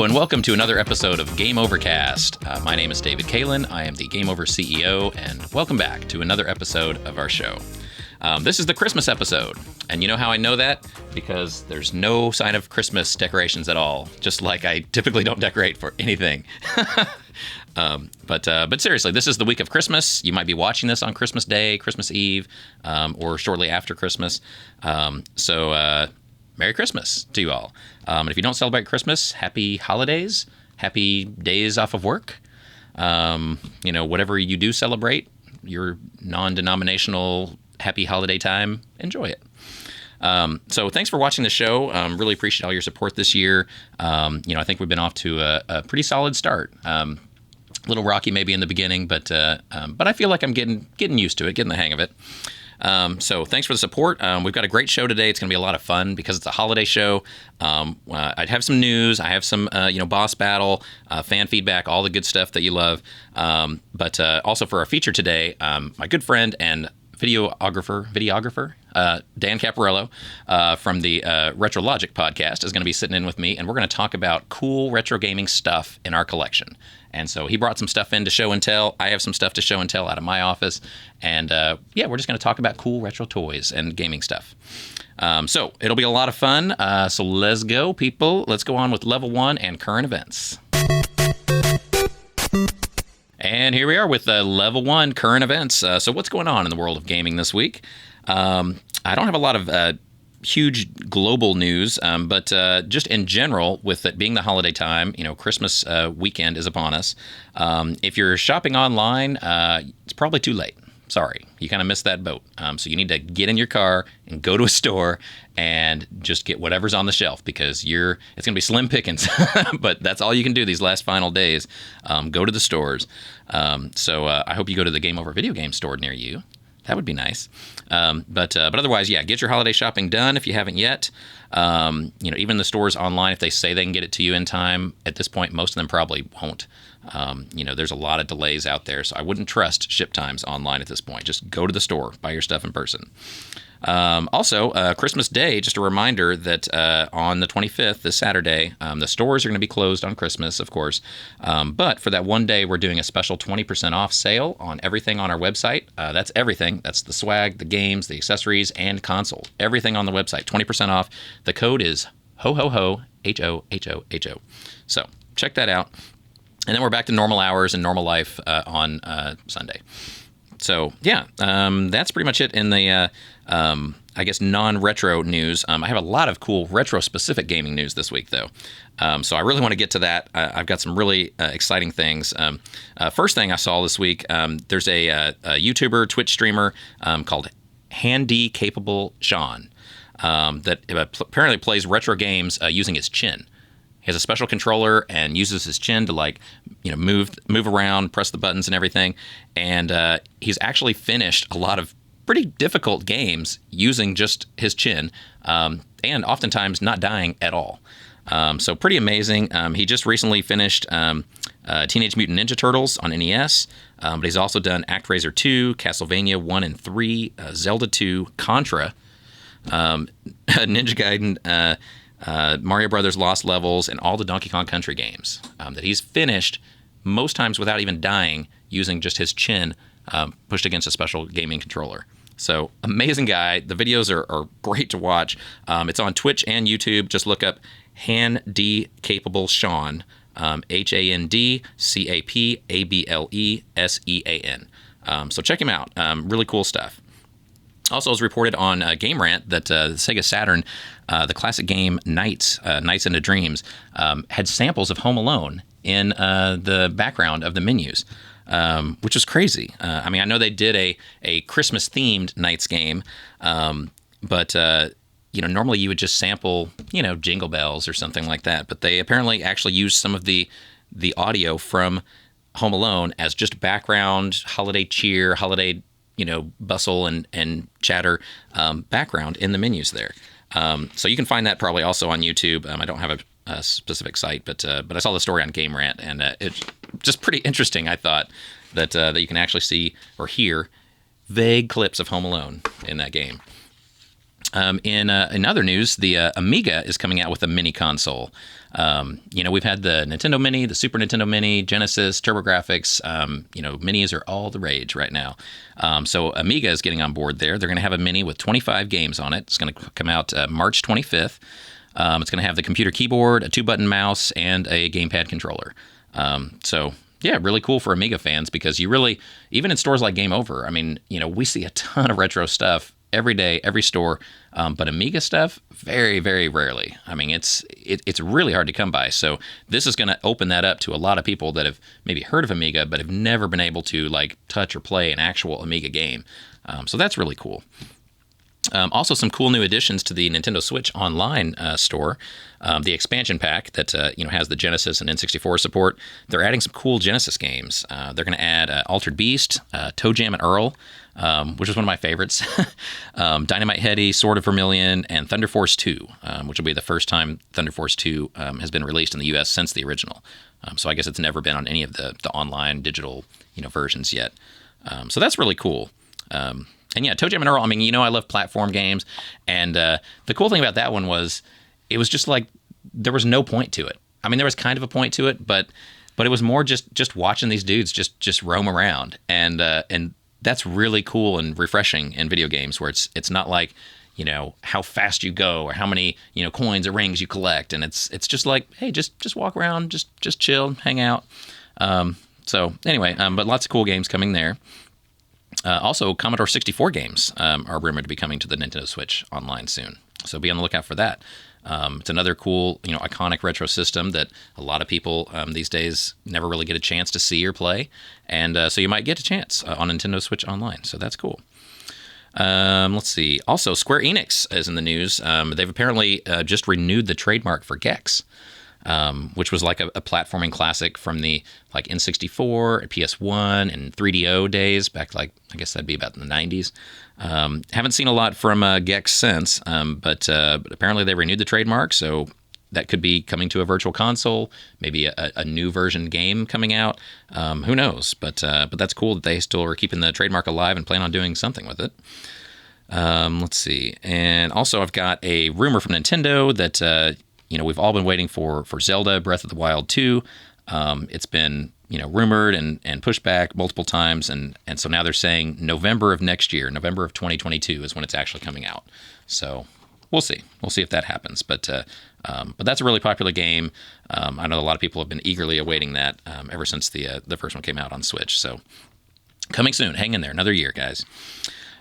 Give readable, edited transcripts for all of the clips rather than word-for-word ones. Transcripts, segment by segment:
Hello, and welcome to another episode of Game Overcast. My name is David KAELIN. I am the Game Over CEO, and welcome back to another episode of our show. This is the Christmas episode, and you know how I know that? Because there's no sign of Christmas decorations at all, just like I typically don't decorate for anything. But seriously, this is the week of Christmas. You might be watching this on Christmas Day, Christmas Eve, or shortly after Christmas. So Merry Christmas to you all. And if you don't celebrate Christmas, happy holidays, happy days off of work. Whatever you do celebrate, your non-denominational happy holiday time, enjoy it. So thanks for watching the show. Really appreciate all your support this year. I think we've been off to a pretty solid start. A little rocky maybe in the beginning, but I feel like I'm getting used to it, getting the hang of it. So thanks for the support. We've got a great show today. It's going to be a lot of fun because it's a holiday show. I have some news. I have some, boss battle, fan feedback, all the good stuff that you love. But also for our feature today, my good friend and videographer, Dan Caparello from the Retro Logic podcast is going to be sitting in with me, and we're going to talk about cool retro gaming stuff in our collection. And so he brought some stuff in to show and tell. I have some stuff to show and tell out of my office. And we're just going to talk about cool retro toys and gaming stuff. So it'll be a lot of fun. So let's go, people. Let's go on with level 1 and current events. And here we are with level 1 current events. So what's going on in the world of gaming this week? I don't have a lot of huge global news, but just in general, with it being the holiday time, Christmas weekend is upon us. If you're shopping online, it's probably too late. Sorry, you kind of missed that boat. So you need to get in your car and go to a store and just get whatever's on the shelf because it's going to be slim pickings. But that's all you can do these last final days. Go to the stores. So I hope you go to the Game Over video game store near you. That would be nice. But otherwise, get your holiday shopping done if you haven't yet. Even the stores online, if they say they can get it to you in time, at this point, most of them probably won't. There's a lot of delays out there, so I wouldn't trust ship times online at this point. Just go to the store, buy your stuff in person. Also, Christmas Day, just a reminder that on the 25th, this Saturday, the stores are going to be closed on Christmas, of course. But for that one day, we're doing a special 20% off sale on everything on our website. That's everything. That's the swag, the games, the accessories, and console. Everything on the website, 20% off. The code is HOHOHO, HOHOHO. So check that out. And then we're back to normal hours and normal life on Sunday. So, that's pretty much it in the, non-retro news. I have a lot of cool retro-specific gaming news this week, though. So I really want to get to that. I've got some really exciting things. First thing I saw this week, there's a YouTuber, Twitch streamer called Handy Capable Sean that apparently plays retro games using his chin. He has a special controller and uses his chin to move around, press the buttons and everything. And he's actually finished a lot of pretty difficult games using just his chin, and oftentimes not dying at all. So pretty amazing. He just recently finished Teenage Mutant Ninja Turtles on NES, but he's also done ActRaiser 2, Castlevania 1 and 3, Zelda 2, Contra, Ninja Gaiden, Mario Brothers Lost Levels, and all the Donkey Kong Country games that he's finished most times without even dying using just his chin pushed against a special gaming controller. So amazing guy. The videos are great to watch. It's on Twitch and YouTube. Just look up Handy Capable Sean, HANDCAPABLESEAN. So check him out. Really cool stuff. Also, it was reported on Game Rant that the Sega Saturn, the classic game Nights into Dreams, had samples of Home Alone in the background of the menus, which is crazy. I know they did a Christmas-themed Nights game, but normally you would just sample, Jingle Bells or something like that. But they apparently actually used some of the audio from Home Alone as just background, holiday cheer, holiday bustle and chatter background in the menus there. So you can find that probably also on YouTube. I don't have a specific site, but I saw the story on Game Rant, and it's just pretty interesting, I thought, that you can actually see or hear vague clips of Home Alone in that game. In other news, the Amiga is coming out with a mini console. We've had the Nintendo Mini, the Super Nintendo Mini, Genesis, TurboGrafx. Minis are all the rage right now. So Amiga is getting on board there. They're going to have a Mini with 25 games on it. It's going to come out March 25th. It's going to have the computer keyboard, a 2-button mouse, and a gamepad controller. Yeah, really cool for Amiga fans because even in stores like Game Over, we see a ton of retro stuff every day, every store, but Amiga stuff, very, very rarely. It's really hard to come by. So this is going to open that up to a lot of people that have maybe heard of Amiga, but have never been able to touch or play an actual Amiga game. So that's really cool. Also, some cool new additions to the Nintendo Switch Online store. The expansion pack that has the Genesis and N64 support. They're adding some cool Genesis games. They're going to add Altered Beast, Toe Jam and Earl, which is one of my favorites. Dynamite Headdy, Sword of Vermilion, and Thunder Force 2, which will be the first time Thunder Force 2 has been released in the U.S. since the original. So I guess it's never been on any of the online digital versions yet. So that's really cool. And yeah, Toe Jam and Earl, I love platform games. And the cool thing about that one was it was just there was no point to it. There was kind of a point to it, but it was more just watching these dudes just roam around. And that's really cool and refreshing in video games where it's not like, how fast you go or how many, coins or rings you collect. And it's just like, hey, just walk around, just chill, hang out. So anyway, but lots of cool games coming there. Also, Commodore 64 games are rumored to be coming to the Nintendo Switch Online soon. So be on the lookout for that. It's another cool, iconic retro system that a lot of people these days never really get a chance to see or play. And so you might get a chance on Nintendo Switch Online. So that's cool. Let's see. Also, Square Enix is in the news. They've apparently just renewed the trademark for Gex. Which was like a platforming classic from the N64, PS1, and 3DO days back I guess that'd be about in the 90s. Haven't seen a lot from Gex since, but apparently they renewed the trademark, so that could be coming to a virtual console, maybe a new version game coming out. Who knows? But that's cool that they still are keeping the trademark alive and plan on doing something with it. Let's see. And also I've got a rumor from Nintendo that we've all been waiting for Zelda Breath of the Wild 2. It's been, rumored and pushed back multiple times. And so now they're saying November of next year, November of 2022 is when it's actually coming out. So we'll see. We'll see if that happens. But that's a really popular game. I know a lot of people have been eagerly awaiting that ever since the first one came out on Switch. So coming soon. Hang in there. Another year, guys.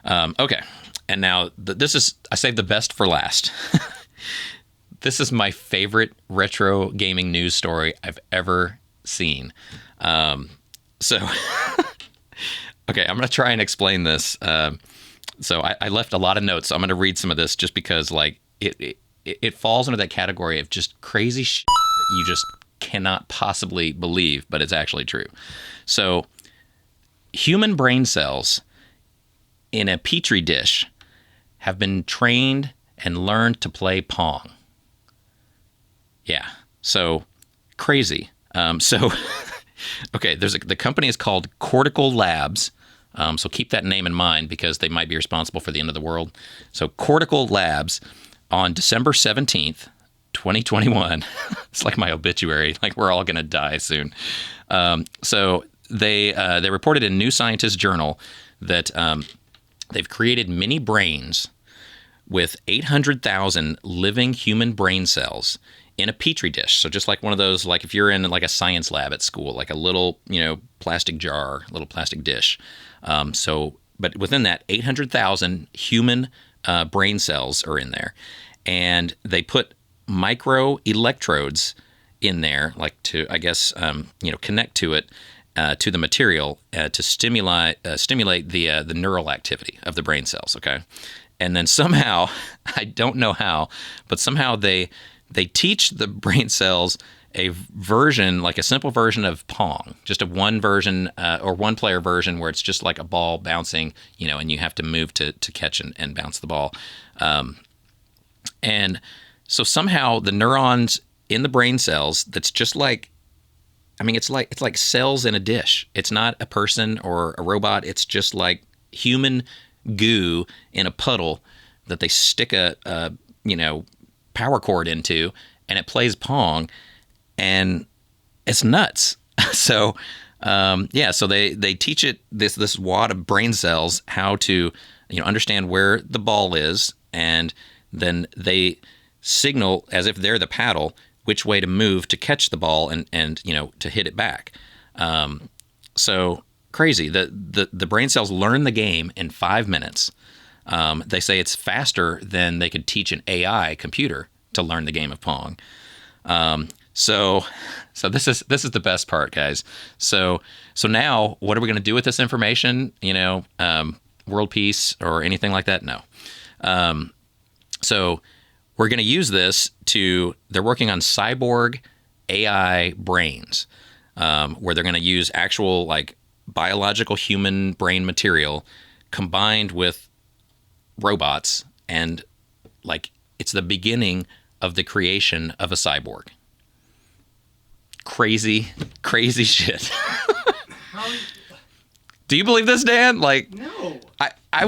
Okay. And now I saved the best for last. This is my favorite retro gaming news story I've ever seen. Okay, I'm going to try and explain this. So I left a lot of notes. So I'm going to read some of this just because it falls under that category of just crazy shit that you just cannot possibly believe, but it's actually true. So human brain cells in a petri dish have been trained and learned to play Pong. Yeah, so crazy. Okay, the company is called Cortical Labs. So keep that name in mind because they might be responsible for the end of the world. So Cortical Labs on December 17th, 2021. It's like my obituary. We're all going to die soon. So they reported in New Scientist Journal that they've created mini brains with 800,000 living human brain cells in a petri dish. So just like one of those, if you're in a science lab at school, a little, plastic jar, little plastic dish. But within that, 800,000 human brain cells are in there. And they put micro electrodes in there, to, I guess, connect to it, to the material to stimulate the neural activity of the brain cells, okay? And then somehow, I don't know how, but somehow they teach the brain cells a version, a simple version of Pong, just a one version or one player version where it's just like a ball bouncing, and you have to move to catch and bounce the ball. And so somehow the neurons in the brain cells, that's just it's like cells in a dish. It's not a person or a robot. It's just like human goo in a puddle that they stick a power cord into, and it plays Pong, and it's nuts. So so they teach it this wad of brain cells how to understand where the ball is, and then they signal as if they're the paddle which way to move to catch the ball and to hit it back. So crazy. The brain cells learn the game in 5 minutes. They say it's faster than they could teach an AI computer to learn the game of Pong. So this is the best part, guys. So now what are we going to do with this information? World peace or anything like that? No. So we're going to use this they're working on cyborg AI brains, where they're going to use actual like biological human brain material combined with robots, and like it's the beginning of the creation of a cyborg. Crazy shit. Do you believe this, Dan? Like, no. I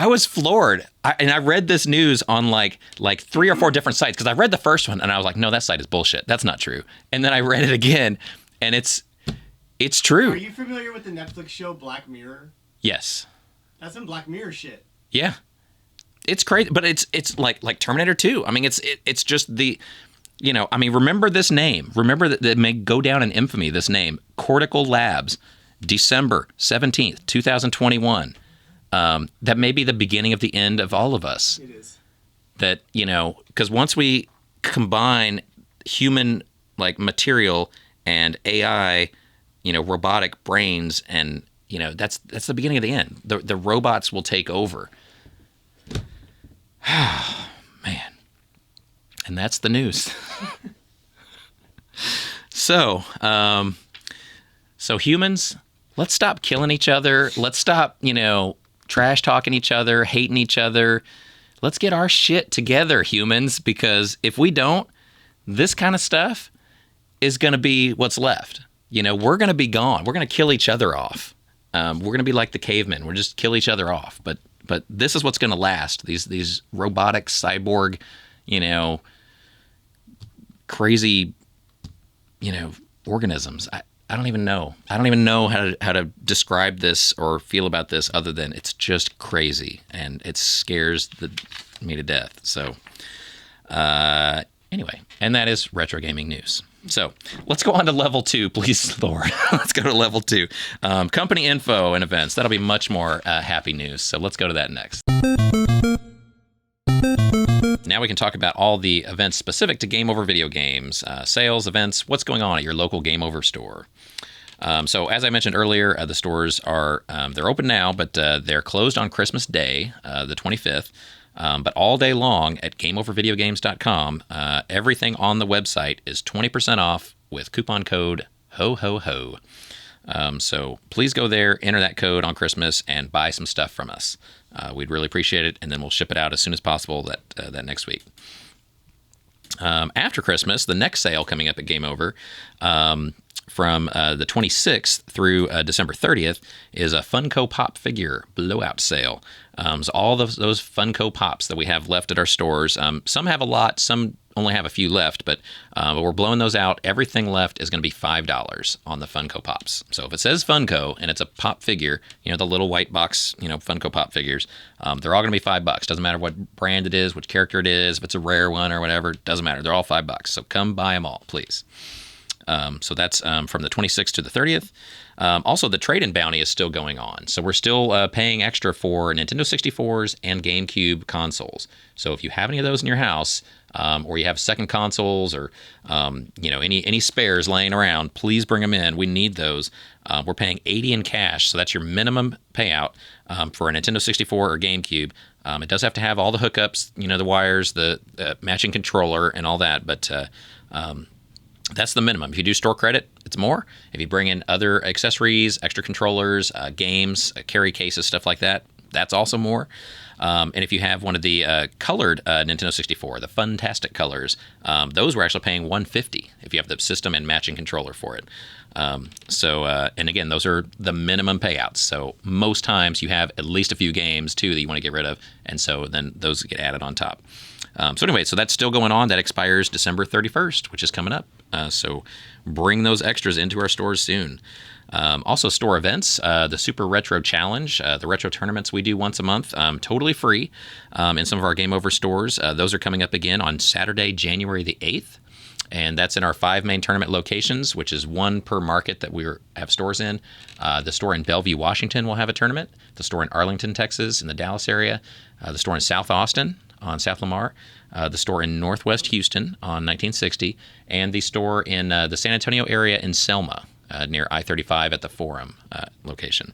was floored. I read this news on like 3 or 4 different sites, because I read the first one and I was like, no, that site is bullshit. That's not true. And then I read it again, and it's true. Are you familiar with the Netflix show Black Mirror? Yes. That's some Black Mirror shit. Yeah. It's crazy, but it's like Terminator 2. I mean, it's just the, remember this name. Remember that it may go down in infamy, this name, Cortical Labs, December 17th, 2021. That may be the beginning of the end of all of us. It is. That, because once we combine human like material and AI, robotic brains, and that's the beginning of the end. The robots will take over. Man. And that's the news. So humans, let's stop killing each other. Let's stop, trash talking each other, hating each other. Let's get our shit together, humans, because if we don't, this kind of stuff is going to be what's left. We're going to be gone. We're going to kill each other off. We're going to be like the cavemen. We're just kill each other off. But this is what's going to last. These robotic cyborg, crazy, organisms. I don't even know. I don't even know how to describe this or feel about this other than it's just crazy, and it scares me to death. So anyway, and that is retro gaming news. So let's go on to level 2, please, Lord. Let's go to level 2. Company info and events. That'll be much more happy news. So let's go to that next. Now we can talk about all the events specific to Game Over video games, sales, events, what's going on at your local Game Over store. So as I mentioned earlier, the stores are they're open now, but they're closed on Christmas Day, the 25th. But all day long at GameOverVideogames.com, everything on the website is 20% off with coupon code HOHOHO. So please go there, enter that code on Christmas, and buy some stuff from us. We'd really appreciate it, and then we'll ship it out as soon as possible that next week. After Christmas, the next sale coming up at Game Over from the 26th through December 30th is a Funko Pop figure blowout sale. So all those Funko Pops that we have left at our stores, some have a lot, some only have a few left, but we're blowing those out. Everything left is going to be $5 on the Funko Pops. So if it says Funko and it's a pop figure, the little white box, Funko Pop figures, they're all going to be $5. Doesn't matter what brand it is, which character it is, if it's a rare one or whatever, doesn't matter. They're all $5. So come buy them all, please. So that's from the 26th to the 30th. Also, the trade-in bounty is still going on. So we're still paying extra for Nintendo 64s and GameCube consoles. So if you have any of those in your house, or you have second consoles, or any spares laying around, please bring them in. We need those. We're paying $80 in cash, so that's your minimum payout for a Nintendo 64 or GameCube. It does have to have all the hookups, the wires, the matching controller, and all that, but that's the minimum. If you do store credit, it's more. If you bring in other accessories, extra controllers, games, carry cases, stuff like that, that's also more. And if you have one of the colored Nintendo 64, the Funtastic colors, those we're actually paying $150 if you have the system and matching controller for it. And again, those are the minimum payouts. So most times you have at least a few games too that you want to get rid of, and so then those get added on top. So that's still going on. That expires December 31st, which is coming up. So bring those extras into our stores soon. Also, store events, the Super Retro Challenge, the retro tournaments we do once a month, totally free in some of our Game Over stores. Those are coming up again on Saturday, January the 8th. And that's in our 5 main tournament locations, which is one per market that we have stores in. The store in Bellevue, Washington will have a tournament. The store in Arlington, Texas, in the Dallas area. The store in South Austin on South Lamar. The store in Northwest Houston on 1960. And the store in the San Antonio area in Selma, near I-35 at the Forum location.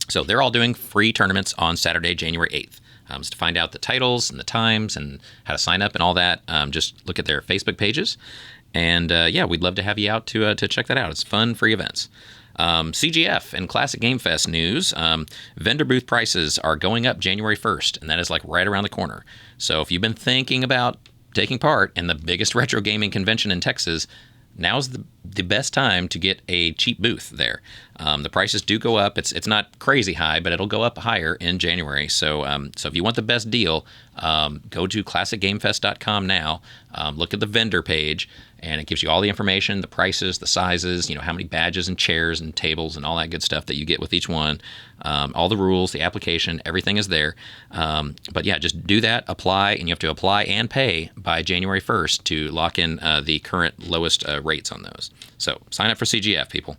So they're all doing free tournaments on Saturday, January 8th. So to find out the titles and the times and how to sign up and all that, just look at their Facebook pages. And we'd love to have you out to check that out. It's fun, free events. CGF and Classic Game Fest news. Vendor booth prices are going up January 1st, and that is like right around the corner. So if you've been thinking about taking part in the biggest retro gaming convention in Texas, now's the best time to get a cheap booth there. The prices do go up. It's not crazy high, but it'll go up higher in January. So if you want the best deal, go to classicgamefest.com now. Look at the vendor page, and it gives you all the information, the prices, the sizes, how many badges and chairs and tables and all that good stuff that you get with each one. All the rules, the application, everything is there. But yeah, just do that, apply, and you have to apply and pay by January 1st to lock in the current lowest rates on those. So sign up for CGF, people.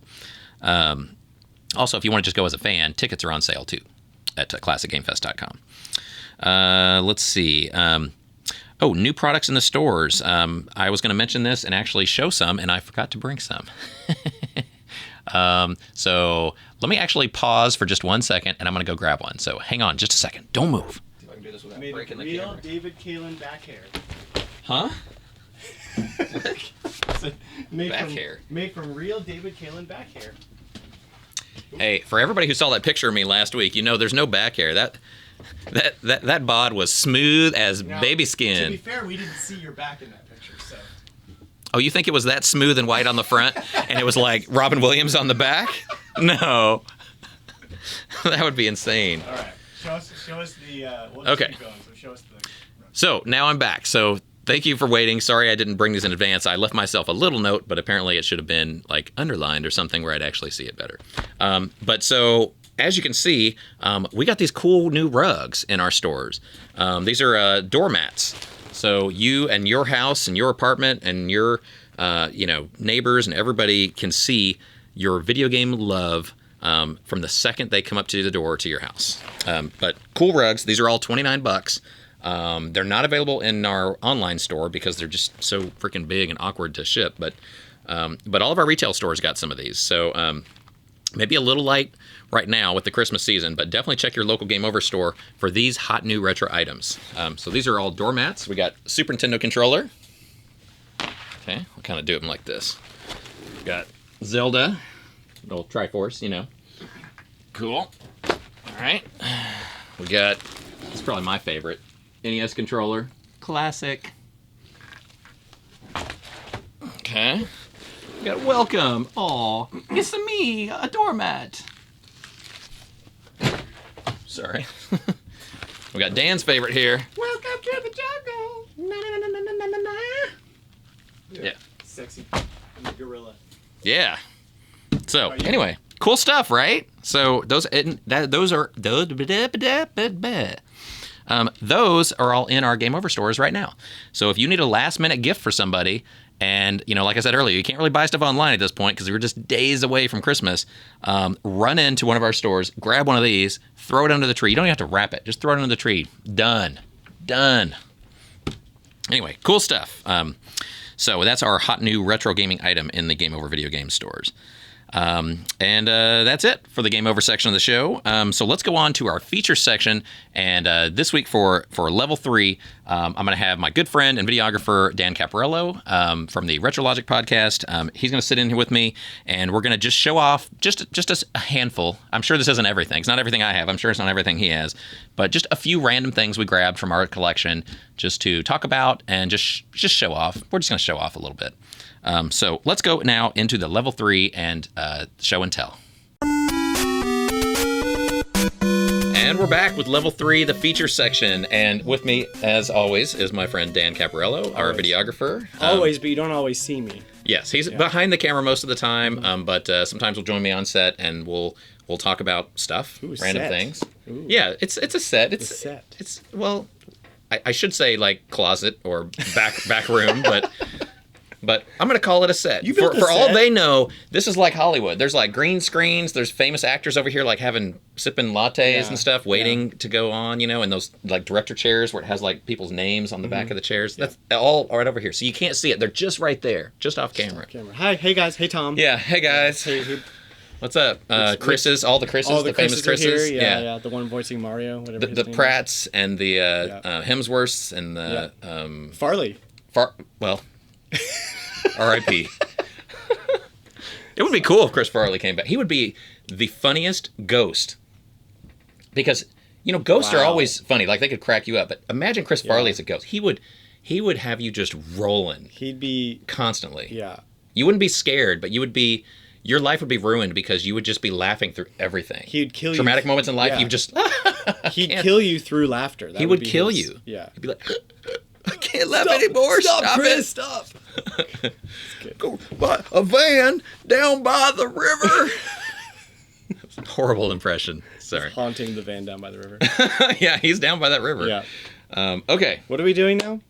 Also, if you want to just go as a fan, tickets are on sale too at classicgamefest.com. Let's see. New products in the stores. I was going to mention this and actually show some, and I forgot to bring some. So let me actually pause for just 1 second, and I'm going to go grab one. So hang on just a second. Don't move. See if I can do this without breaking the camera. Real David KAELIN back hair. Huh? Made from real David KAELIN back hair. Hey, for everybody who saw that picture of me last week, there's no back hair. That bod was smooth as baby skin. To be fair, we didn't see your back in that picture, so. Oh, you think it was that smooth and white on the front, and it was like Robin Williams on the back? No. That would be insane. All right. Show us the... Okay. Keep going, so show us the... So, now I'm back. So, thank you for waiting. Sorry I didn't bring these in advance. I left myself a little note, but apparently it should have been like underlined or something where I'd actually see it better. As you can see, we got these cool new rugs in our stores. These are doormats. So you and your house and your apartment and your neighbors and everybody can see your video game love from the second they come up to the door to your house. But cool rugs. These are all $29. They're not available in our online store because they're just so freaking big and awkward to ship. But all of our retail stores got some of these. So maybe a little light right now with the Christmas season, but definitely check your local Game Over store for these hot new retro items. So these are all doormats. We got Super Nintendo controller. Okay, we'll kind of do them like this. We got Zelda, little Triforce, Cool. All right. We got, this is probably my favorite, NES controller. Classic. Okay. We got welcome. Aw, it's me, a doormat. Sorry. We got Dan's favorite here. Welcome to the jungle. Na, na, na, na, na, na, na. Yeah. Sexy gorilla. Yeah. So anyway, cool stuff, right? So those are all in our Game Over stores right now. So if you need a last minute gift for somebody, and like I said earlier, you can't really buy stuff online at this point because we're just days away from Christmas. Run into one of our stores, grab one of these, throw it under the tree. You don't even have to wrap it; just throw it under the tree. Done. Anyway, cool stuff. So that's our hot new retro gaming item in the Game Over video game stores. And that's it for the Game Over section of the show. So let's go on to our feature section. And this week for level 3, I'm going to have my good friend and videographer Dan Caparello from the RetroLogic podcast. He's going to sit in here with me, and we're going to just show off just a handful. I'm sure this isn't everything. It's not everything I have. I'm sure it's not everything he has. But just a few random things we grabbed from our collection just to talk about and just show off. We're just going to show off a little bit. So let's go now into the level 3 and show and tell. And we're back with level 3, the feature section. And with me, as always, is my friend Dan Caparello, our videographer. Always, but you don't always see me. Yes, he's behind the camera most of the time, but sometimes he'll join me on set and we'll talk about stuff, random things. Ooh. Yeah, it's a set. It's a set. It's well, I should say like closet or back room, but I'm going to call it a set. For all they know, this is like Hollywood. There's like green screens. There's famous actors over here like sipping lattes and stuff, waiting to go on, and those like director chairs where it has like people's names on the back of the chairs. That's all right over here. So you can't see it. They're just right there, just off camera. Hi, hey guys. Hey, Tom. Yeah, hey guys. Hey. What's up? Chris's, all the famous Chris's. Here. Yeah. The one voicing Mario, whatever his name Pratts and the Hemsworths and the... Farley. Well... R.I.P. It would be cool if Chris Farley came back. He would be the funniest ghost. Because, ghosts are always funny. Like, they could crack you up. But imagine Chris Farley as a ghost. He would have you just rolling. He'd be... Constantly. Yeah. You wouldn't be scared, but your life would be ruined because you would just be laughing through everything. He'd kill you. Dramatic moments in life, you would just... He'd kill you through laughter. He would kill you. Yeah. He'd be like... I can't laugh anymore. Stop Chris, it. Stop. Go by a van down by the river. Horrible impression. Sorry. He's haunting the van down by the river. Yeah, he's down by that river. Yeah. Okay. What are we doing now?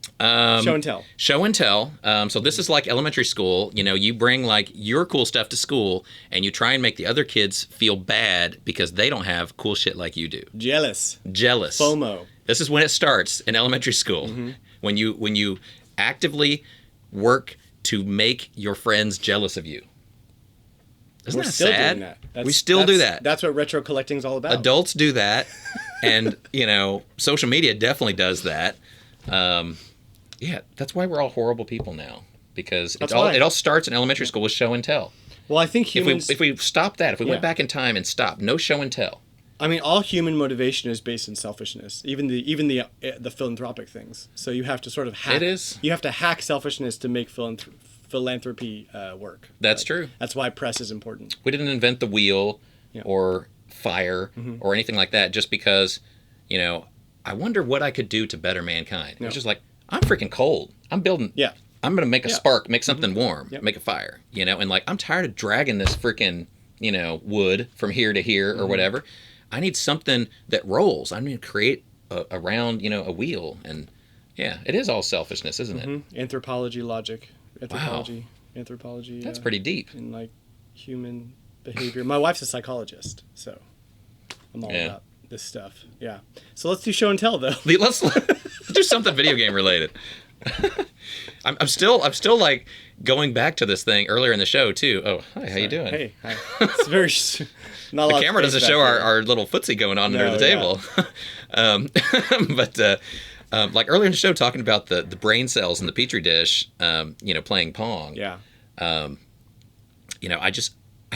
Show and tell. Show and tell. So this is like elementary school. You bring like your cool stuff to school, and you try and make the other kids feel bad because they don't have cool shit like you do. Jealous. FOMO. This is when it starts in elementary school. Mm-hmm. When you actively work to make your friends jealous of you. Isn't that sad? Doing that. We still do that. That's what retro collecting's all about. Adults do that, and social media definitely does that. Yeah, that's why we're all horrible people now, because it all starts in elementary school with show and tell. Well, I think humans... If we stop that, if we went back in time and stopped, no show and tell. I mean, all human motivation is based in selfishness, even the philanthropic things. So you have to sort of hack. It is. You have to hack selfishness to make philanthropy work. That's true. That's why press is important. We didn't invent the wheel or fire or anything like that just because, I wonder what I could do to better mankind. It's just like, I'm freaking cold. I'm building. Yeah. I'm going to make a spark, make something warm, make a fire, and like, I'm tired of dragging this freaking, wood from here to here or whatever. I need something that rolls. I need to create around, a wheel. And yeah, it is all selfishness, isn't it? Anthropology, logic. Anthropology. That's pretty deep. And like human behavior. My wife's a psychologist, so I'm all about this stuff. Yeah. So let's do show and tell, though. Let's do something video game related. I'm still like going back to this thing earlier in the show too. Oh, hi, how you doing? Hey, hi. It's very not a lot the camera doesn't show our little footsie going on under the table. But like earlier in the show, talking about the brain cells in the petri dish, playing Pong. Yeah. I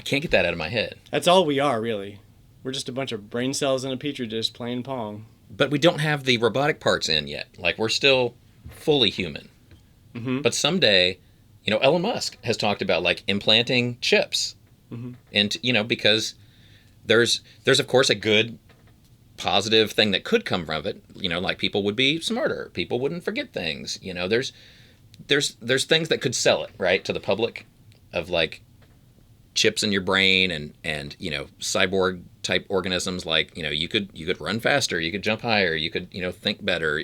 can't get that out of my head. That's all we are, really. We're just a bunch of brain cells in a petri dish playing Pong. But we don't have the robotic parts in yet. Like, we're still fully human. Mm-hmm. But someday, Elon Musk has talked about like implanting chips, and because there's of course a good, positive thing that could come from it. Like people would be smarter, people wouldn't forget things. There's things that could sell it right to the public, of like chips in your brain and cyborg type organisms. Like you could run faster, you could jump higher, you could think better.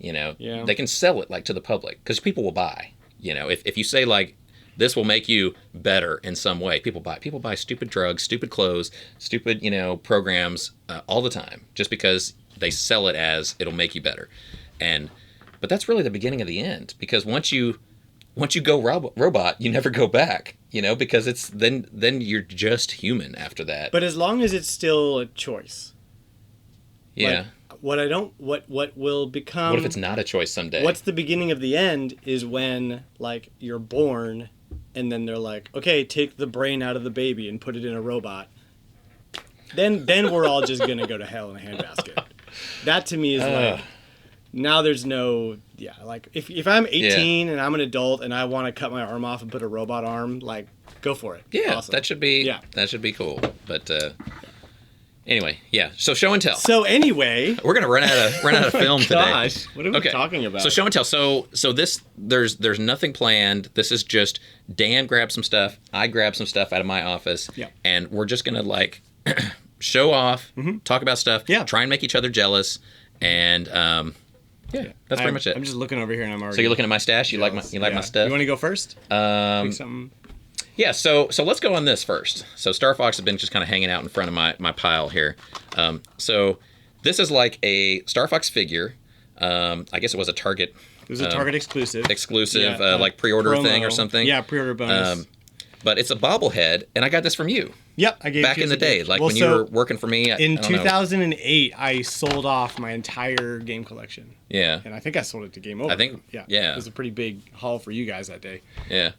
They can sell it like to the public because people will buy. If you say like this will make you better in some way, people buy stupid drugs, stupid clothes, stupid programs all the time just because they sell it as it'll make you better. But that's really the beginning of the end, because once you go robot, you never go back. because it's then you're just human after that. But as long as it's still a choice. Yeah. What will become... What if it's not a choice someday? What's the beginning of the end is when, like, you're born, and then they're like, okay, take the brain out of the baby and put it in a robot. Then we're all just going to go to hell in a handbasket. That, to me, is like... Now there's no... Yeah, like, if I'm 18 and I'm an adult and I want to cut my arm off and put a robot arm, like, go for it. Yeah, awesome. that should be cool. But... Anyway, yeah. So show and tell. So anyway, we're gonna run out of film today. Gosh, what are we talking about? So show and tell. So this there's nothing planned. This is just Dan grabbed some stuff. I grabbed some stuff out of my office. Yeah. And we're just gonna like show off, talk about stuff. Yeah. Try and make each other jealous, and that's pretty much it. I'm just looking over here and I'm already. So you're looking at my stash. You like my stuff. You want to go first? Pick something. Yeah, so let's go on this first. So Star Fox has been just kind of hanging out in front of my pile here. So this is like a Star Fox figure. I guess it was a Target. It was a Target exclusive. Like pre-order promo thing or something. Yeah, pre-order bonus. But it's a bobblehead, and I got this from you. Yep, I gave back in the day, like when you were working for me. In 2008, I sold off my entire game collection. Yeah, and I think I sold it to Game Over. I think, yeah, it was a pretty big haul for you guys that day. Yeah.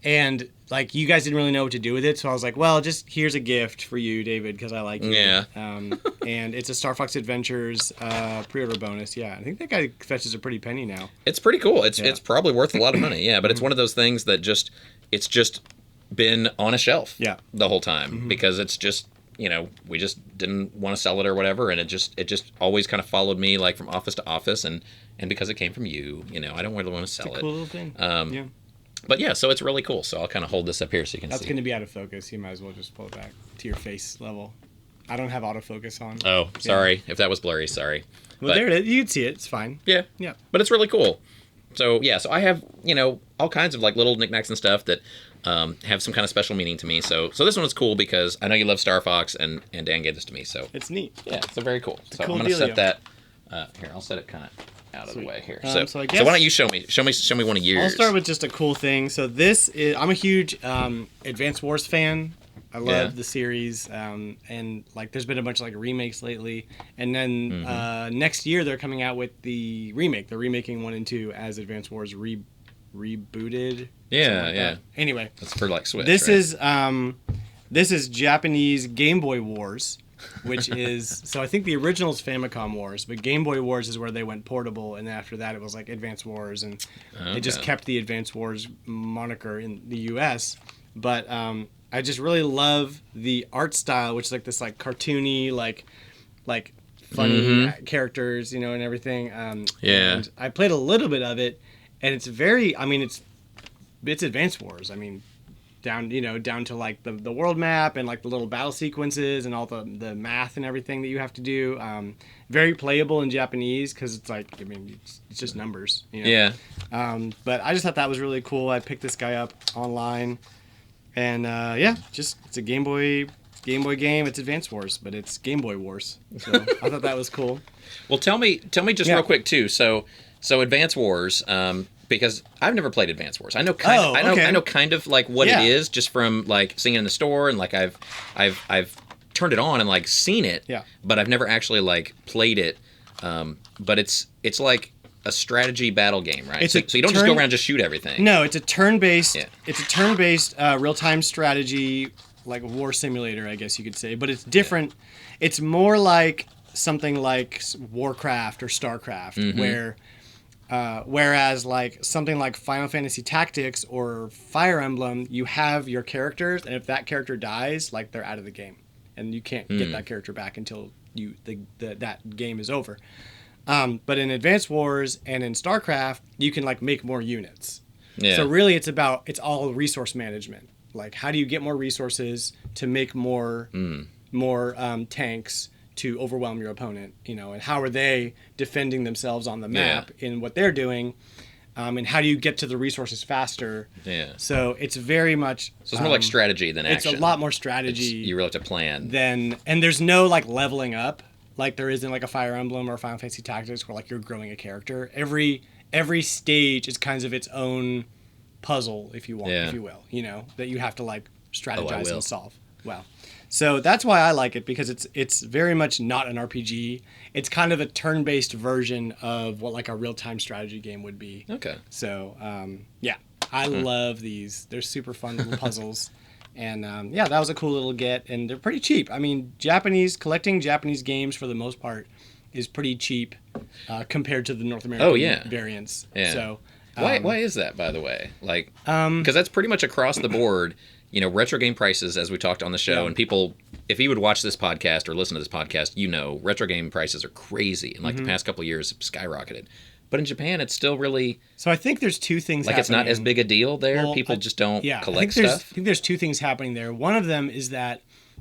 And like you guys didn't really know what to do with it, so I was like, well, just here's a gift for you, David, because I like you. Yeah. And it's a Star Fox Adventures pre-order bonus. Yeah, I think that guy fetches a pretty penny now. It's pretty cool. It's probably worth a lot of money. Yeah, but it's one of those things that it's just been on a shelf the whole time because it's just we just didn't want to sell it or whatever, and it just always kind of followed me like from office to office, and because it came from you, I don't really want to sell it's a cool little thing. But yeah, so it's really cool. So I'll kind of hold this up here so you can see. That's going to be out of focus. You might as well just pull it back to your face level. I don't have autofocus on. Oh, sorry if that was blurry. Sorry. Well, there it is. You can see it. It's fine. Yeah. But it's really cool. So yeah, so I have all kinds of like little knickknacks and stuff that have some kind of special meaning to me. So this one was cool because I know you love Star Fox, and Dan gave this to me. So it's neat. Yeah, so very cool. So cool I'm gonna set that here. I'll set it kind of out of the way here. So I guess, why don't you show me one of yours? I'll start with just a cool thing. So this is I'm a huge Advance Wars fan. I love the series, and like there's been a bunch of like remakes lately, and then next year they're coming out with the remake. They're remaking 1 and 2 as Advance Wars rebooted. Yeah. Anyway, that's for like Switch. This is Japanese Game Boy Wars, which is so I think the original is Famicom Wars, but Game Boy Wars is where they went portable, and then after that it was like Advance Wars, and they just kept the Advance Wars moniker in the U.S. But I just really love the art style, which is like this like cartoony like funny characters, and everything. And I played a little bit of it, and it's very. I mean, it's Advance Wars. I mean, down to like the world map and like the little battle sequences and all the math and everything that you have to do. Very playable in Japanese because it's like it's just numbers. Yeah. But I just thought that was really cool. I picked this guy up online, and it's a Game Boy game. It's Advance Wars, but it's Game Boy Wars. So I thought that was cool. Well, tell me just real quick too. So Advance Wars. Because I've never played Advance Wars. I know kind of like what it is just from like seeing it in the store, and like I've turned it on and like seen it. Yeah. But I've never actually like played it. But it's like a strategy battle game, right? So you don't just go around and just shoot everything. No, it's a turn-based. Yeah. It's a turn-based real-time strategy, like war simulator, I guess you could say. But it's different. Yeah. It's more like something like Warcraft or Starcraft, where. Whereas like something like Final Fantasy Tactics or Fire Emblem, you have your characters, and if that character dies, like they're out of the game, and you can't get that character back until that game is over. But in Advance Wars and in StarCraft, you can like make more units. Yeah. So really, it's all resource management. Like how do you get more resources to make more tanks to overwhelm your opponent, and how are they defending themselves on the map in what they're doing, and how do you get to the resources faster? Yeah. So it's very much. So it's more like strategy than action. It's a lot more strategy. You really have to plan. And there's no like leveling up like there is in like a Fire Emblem or Final Fantasy Tactics where like you're growing a character. Every stage is kind of its own puzzle, if you want, Yeah. if you will, you know, that you have to like strategize will. and solve. Well, so that's why I like it, because it's very much not an RPG. It's kind of a turn-based version of what like a real-time strategy game would be. Okay. So yeah, I love these. They're super fun little puzzles. And yeah, that was a cool little get, and they're pretty cheap. I mean, collecting Japanese games for the most part is pretty cheap compared to the North American variants. Yeah. So Why is that, by the way? Like, because that's pretty much across the board. You know, retro game prices, as we talked on the show, and people, if you would watch this podcast or listen to this podcast, you know, retro game prices are crazy, and like the past couple of years, skyrocketed. But in Japan, it's still really. So I think there's two things. Like, happening. it's not as big a deal there. Well, people just don't collect I stuff. think there's two things happening there. One of them is that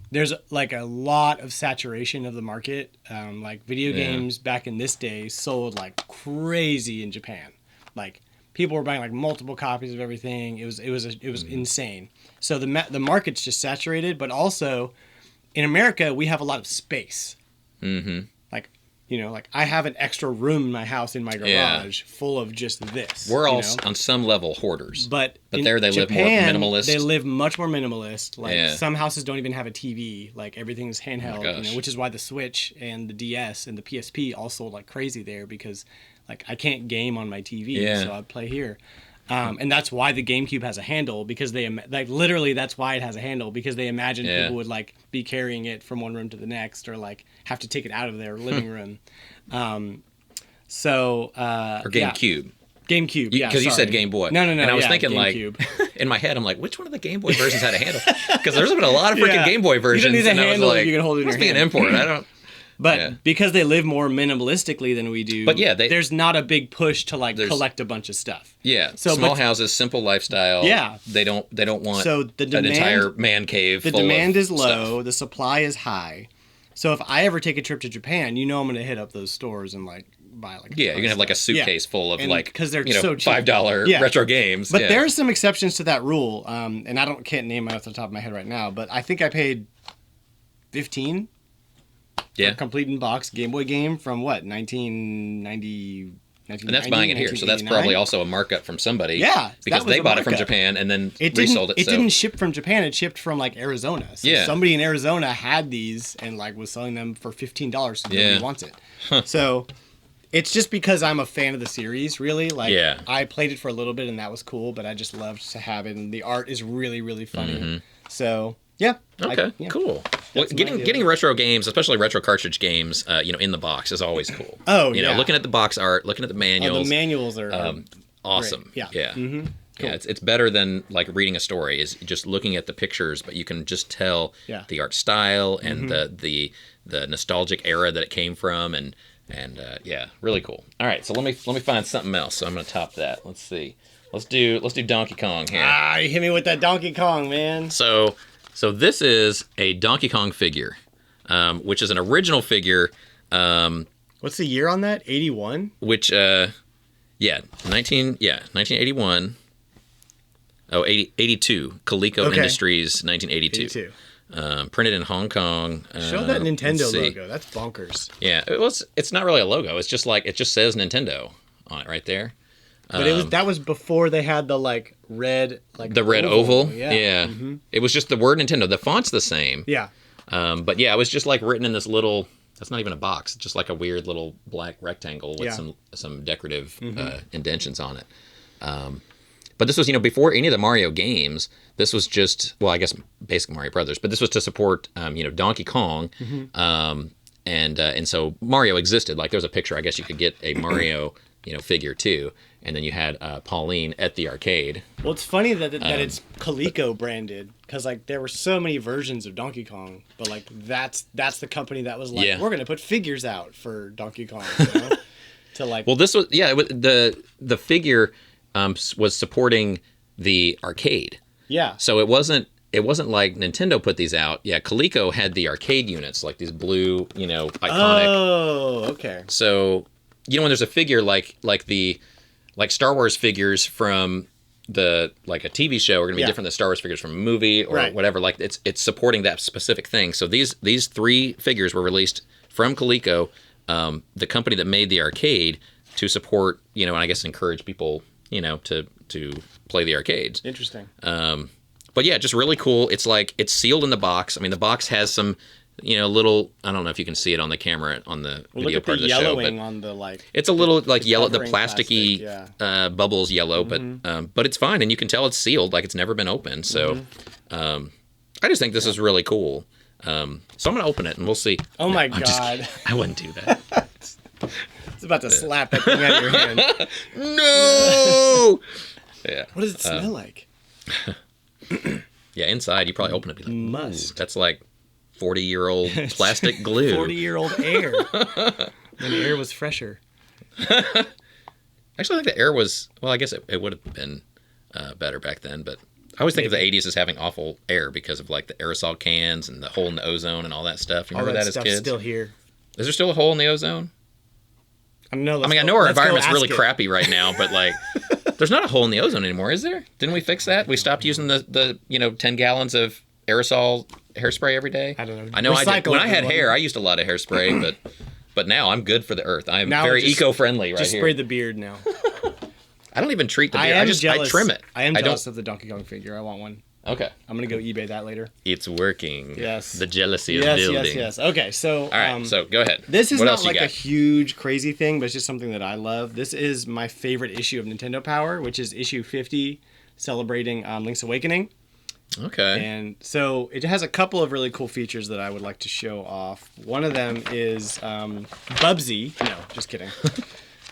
there's like a lot of saturation of the market. Like video games back in this day sold like crazy in Japan. Like people were buying like multiple copies of everything. It was insane. So the market's just saturated, but also in America we have a lot of space. Mm-hmm. Like, you know, like I have an extra room in my house, in my garage, full of just this. We're all on some level hoarders, but there they Japan, live more minimalist. They live much more minimalist. Like some houses don't even have a TV. Like everything's handheld, you know, which is why the Switch and the DS and the PSP all sold like crazy there, because like I can't game on my TV, so I play here. And that's why the GameCube has a handle, because they like literally that's why it has a handle, because they imagine people would like be carrying it from one room to the next, or like have to take it out of their living room. Or GameCube. GameCube, because you said Game Boy. No. And I was thinking GameCube. like in my head, I'm like, which one of the Game Boy versions had a handle? Because there's been a lot of freaking Game Boy versions. You don't need a handle, like, you can hold it in your hand. Must be an import. I don't. But because they live more minimalistically than we do, there's not a big push to like collect a bunch of stuff. Yeah, so small houses, simple lifestyle. Yeah, they don't want an entire man cave. The demand is low, the supply is high. So if I ever take a trip to Japan, you know I'm going to hit up those stores and like buy like you're gonna have like a suitcase full of like, because they're so cheap. $5 retro games. But there's some exceptions to that rule, and I can't name it off the top of my head right now, but I think I paid $15. For a complete in box Game Boy game from what, 1990. And that's buying it here, so that's probably also a markup from somebody. Yeah, because they bought it from Japan and then resold it. It didn't ship from Japan; it shipped from like Arizona. So somebody in Arizona had these and like was selling them for $15. So nobody wants it. So it's just because I'm a fan of the series, really. Like I played it for a little bit and that was cool, but I just loved to have it, and the art is really, really funny. Mm-hmm. So yeah. Okay. Cool. Well, getting retro games, especially retro cartridge games, in the box is always cool. Oh, you know, looking at the box art, looking at the manuals. The manuals are awesome. Great. Yeah. Mm-hmm. Cool. Yeah, it's better than like reading a story. Is just looking at the pictures, but you can just tell the art style and the nostalgic era that it came from, and really cool. All right, so let me find something else. So I'm gonna top that. Let's see. Let's do Donkey Kong here. You hit me with that Donkey Kong, man. So this is a Donkey Kong figure, which is an original figure. What's the year on that? 81? Which, 1981. Oh, 82. Coleco Industries, 1982. 82. Printed in Hong Kong. Show that Nintendo logo. That's bonkers. Yeah, it's not really a logo. It's just like, it just says Nintendo on it right there. But that was before they had the like red, like the red oval. Yeah. Mm-hmm. It was just the word Nintendo. The font's the same. Yeah. But yeah, it was just like written in this little. That's not even a box. It's just like a weird little black rectangle with some decorative indentions on it. But this was before any of the Mario games. This was just I guess basic Mario Brothers. But this was to support Donkey Kong. Mm-hmm. And so Mario existed. Like there's a picture. I guess you could get a Mario figure too. And then you had Pauline at the arcade. Well, it's funny that it's Coleco branded, because like there were so many versions of Donkey Kong, but like that's the company that was like, we're gonna put figures out for Donkey Kong, to like. Well, this was the figure was supporting the arcade. Yeah. So it wasn't like Nintendo put these out. Yeah, Coleco had the arcade units, like these blue, iconic. Oh, okay. So when there's a figure like Star Wars figures from like a TV show are going to be different than Star Wars figures from a movie or whatever. Like it's supporting that specific thing. So these three figures were released from Coleco, the company that made the arcade, to support and I guess encourage people to to play the arcades. Interesting. But yeah, just really cool. It's like it's sealed in the box. I mean, the box has some, little. I don't know if you can see it on the camera on the video part of the show, but yellowing on the it's a little like yellow, the plasticky plastic, bubbles yellow, but it's fine, and you can tell it's sealed, like it's never been opened. So, I just think this is really cool. So I'm gonna open it and we'll see. Oh my God! I wouldn't do that. It's about to slap that thing out of your hand. No. Yeah. What does it smell like? Yeah, inside you probably open it. And be like, Must. That's like 40-year-old plastic glue. 40-year-old air. When the air was fresher. Actually, I think the air was. Well, I guess it would have been better back then, but I always think of the 80s as having awful air because of like the aerosol cans and the hole in the ozone and all that stuff. You remember that as kids? Still here. Is there still a hole in the ozone? I know our environment's really crappy right now, but like, there's not a hole in the ozone anymore, is there? Didn't we fix that? We stopped using the 10 gallons of aerosol hairspray every day. I don't know. I know I did. When I had hair, I used a lot of hairspray, but now I'm good for the earth. I am now very eco-friendly right here. Just spray the beard now. I don't even treat the beard. I trim it. I am jealous of the Donkey Kong figure. I want one. Okay. I'm going to go eBay that later. It's working. Yes. The jealousy is building. Yes. Okay, so... All right, so go ahead. This is what not else like you got? a huge, crazy thing, but it's just something that I love. This is my favorite issue of Nintendo Power, which is issue 50, celebrating Link's Awakening. Okay. And so it has a couple of really cool features that I would like to show off. One of them is Bubsy. No, just kidding.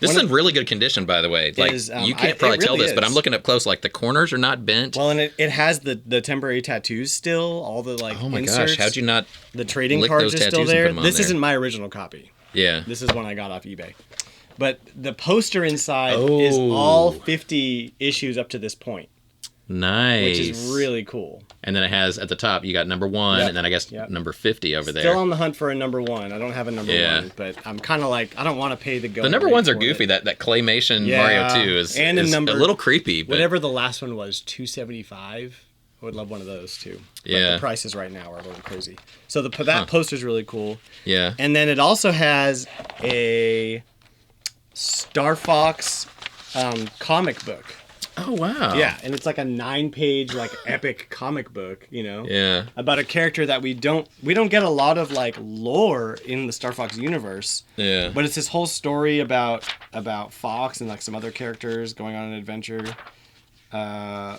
This is in really good condition, by the way. Like you can't probably tell this, but I'm looking up close. Like the corners are not bent. Well, and it has the temporary tattoos still. All the like. Oh my inserts. gosh! How'd you not? The trading lick cards those are still tattoos and put there. them on This there? isn't my original copy. Yeah. This is one I got off eBay. But the poster inside is all 50 issues up to this point. Nice. Which is really cool. And then it has at the top you got number 1, and then I guess number 50 over there. Still on the hunt for a number 1. I don't have a number 1, but I'm kind of like I don't want to pay the go. The number 1s are goofy. That claymation Mario 2 is a little creepy. But whatever the last one was, $275. I would love one of those too. Yeah. But the prices right now are a little crazy. So that poster's really cool. Yeah. And then it also has a Star Fox comic book. Oh wow! Yeah, and it's like a 9-page like epic comic book, Yeah. about a character that we don't get a lot of like lore in the Star Fox universe. Yeah. But it's this whole story about Fox and like some other characters going on an adventure. Yeah,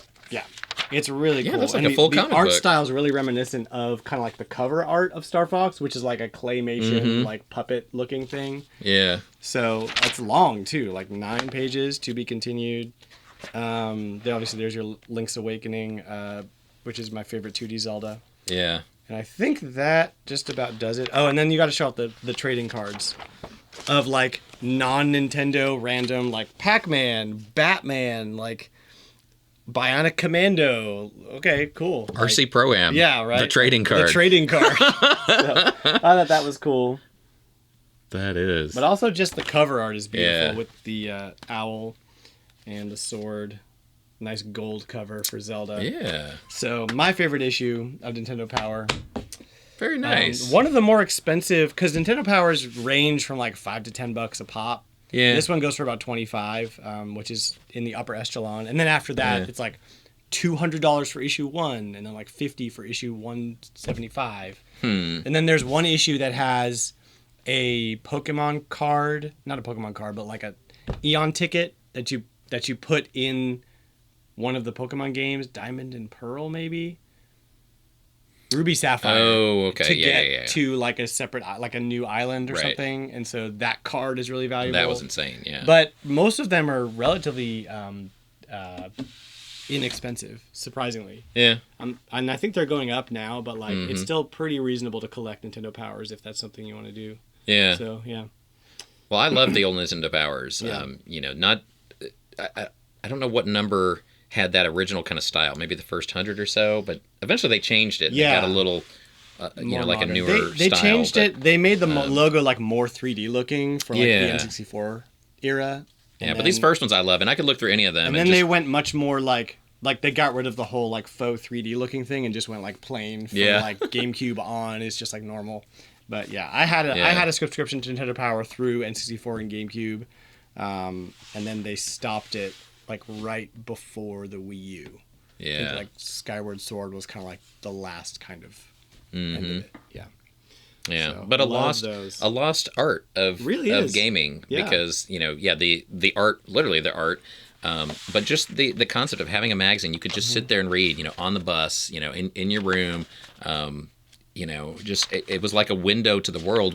it's really cool. Yeah, that's like and a full the comic art book. style is really reminiscent of kind of like the cover art of Star Fox, which is like a claymation like puppet looking thing. Yeah. So it's long too, like 9 pages to be continued. Then obviously there's your Link's Awakening, which is my favorite 2D Zelda. Yeah. And I think that just about does it. Oh, and then you got to show out the trading cards of like non-Nintendo random like Pac-Man, Batman, like Bionic Commando. Okay, cool. RC Pro-Am. Yeah, right. The trading card. The trading card. So, I thought that was cool. That is. But also just the cover art is beautiful Yeah. with the owl and the sword. Nice gold cover for Zelda. Yeah. So my favorite issue of Nintendo Power. Very nice. One of the more expensive, because Nintendo Powers range from like $5 to $10 a pop. Yeah. This one goes for about $25, which is in the upper echelon. And then after that, it's like $200 for issue 1, and then like $50 for issue 175. And then there's one issue that has a Pokemon card, not a Pokemon card, but like a Eon ticket that you put in one of the Pokemon games, Diamond and Pearl, maybe Ruby Sapphire. Oh, okay. To Yeah, get yeah. to like a separate, like a new island or Right. something, and so that card is really valuable. That was insane. Yeah. But most of them are relatively inexpensive, surprisingly. Yeah. And I think they're going up now, but like it's still pretty reasonable to collect Nintendo Powers if that's something you want to do. Yeah. So yeah. Well, I love the old Nintendo Powers. Yeah. Not. I don't know what number had that original kind of style. Maybe the first 100 or so, but eventually they changed it. Yeah. They got a little, More like modern. a newer They style. changed but- it. They made the logo like more 3D looking for like Yeah. the N64 era. Yeah, but these first ones I love, and I could look through any of them. And then they went much more like they got rid of the whole like faux 3D looking thing and just went like plain from like GameCube on. It's just like normal. But yeah, I had a subscription to Nintendo Power through N64 and GameCube, and then they stopped it like right before the Wii U. I Yeah. think, like Skyward Sword was kind of like the last kind of end of it. Yeah. Yeah, So, but love those. a lost art of Really of is. gaming Yeah. because the art, literally the art, but just the concept of having a magazine you could just sit there and read, on the bus, in your room, just it was like a window to the world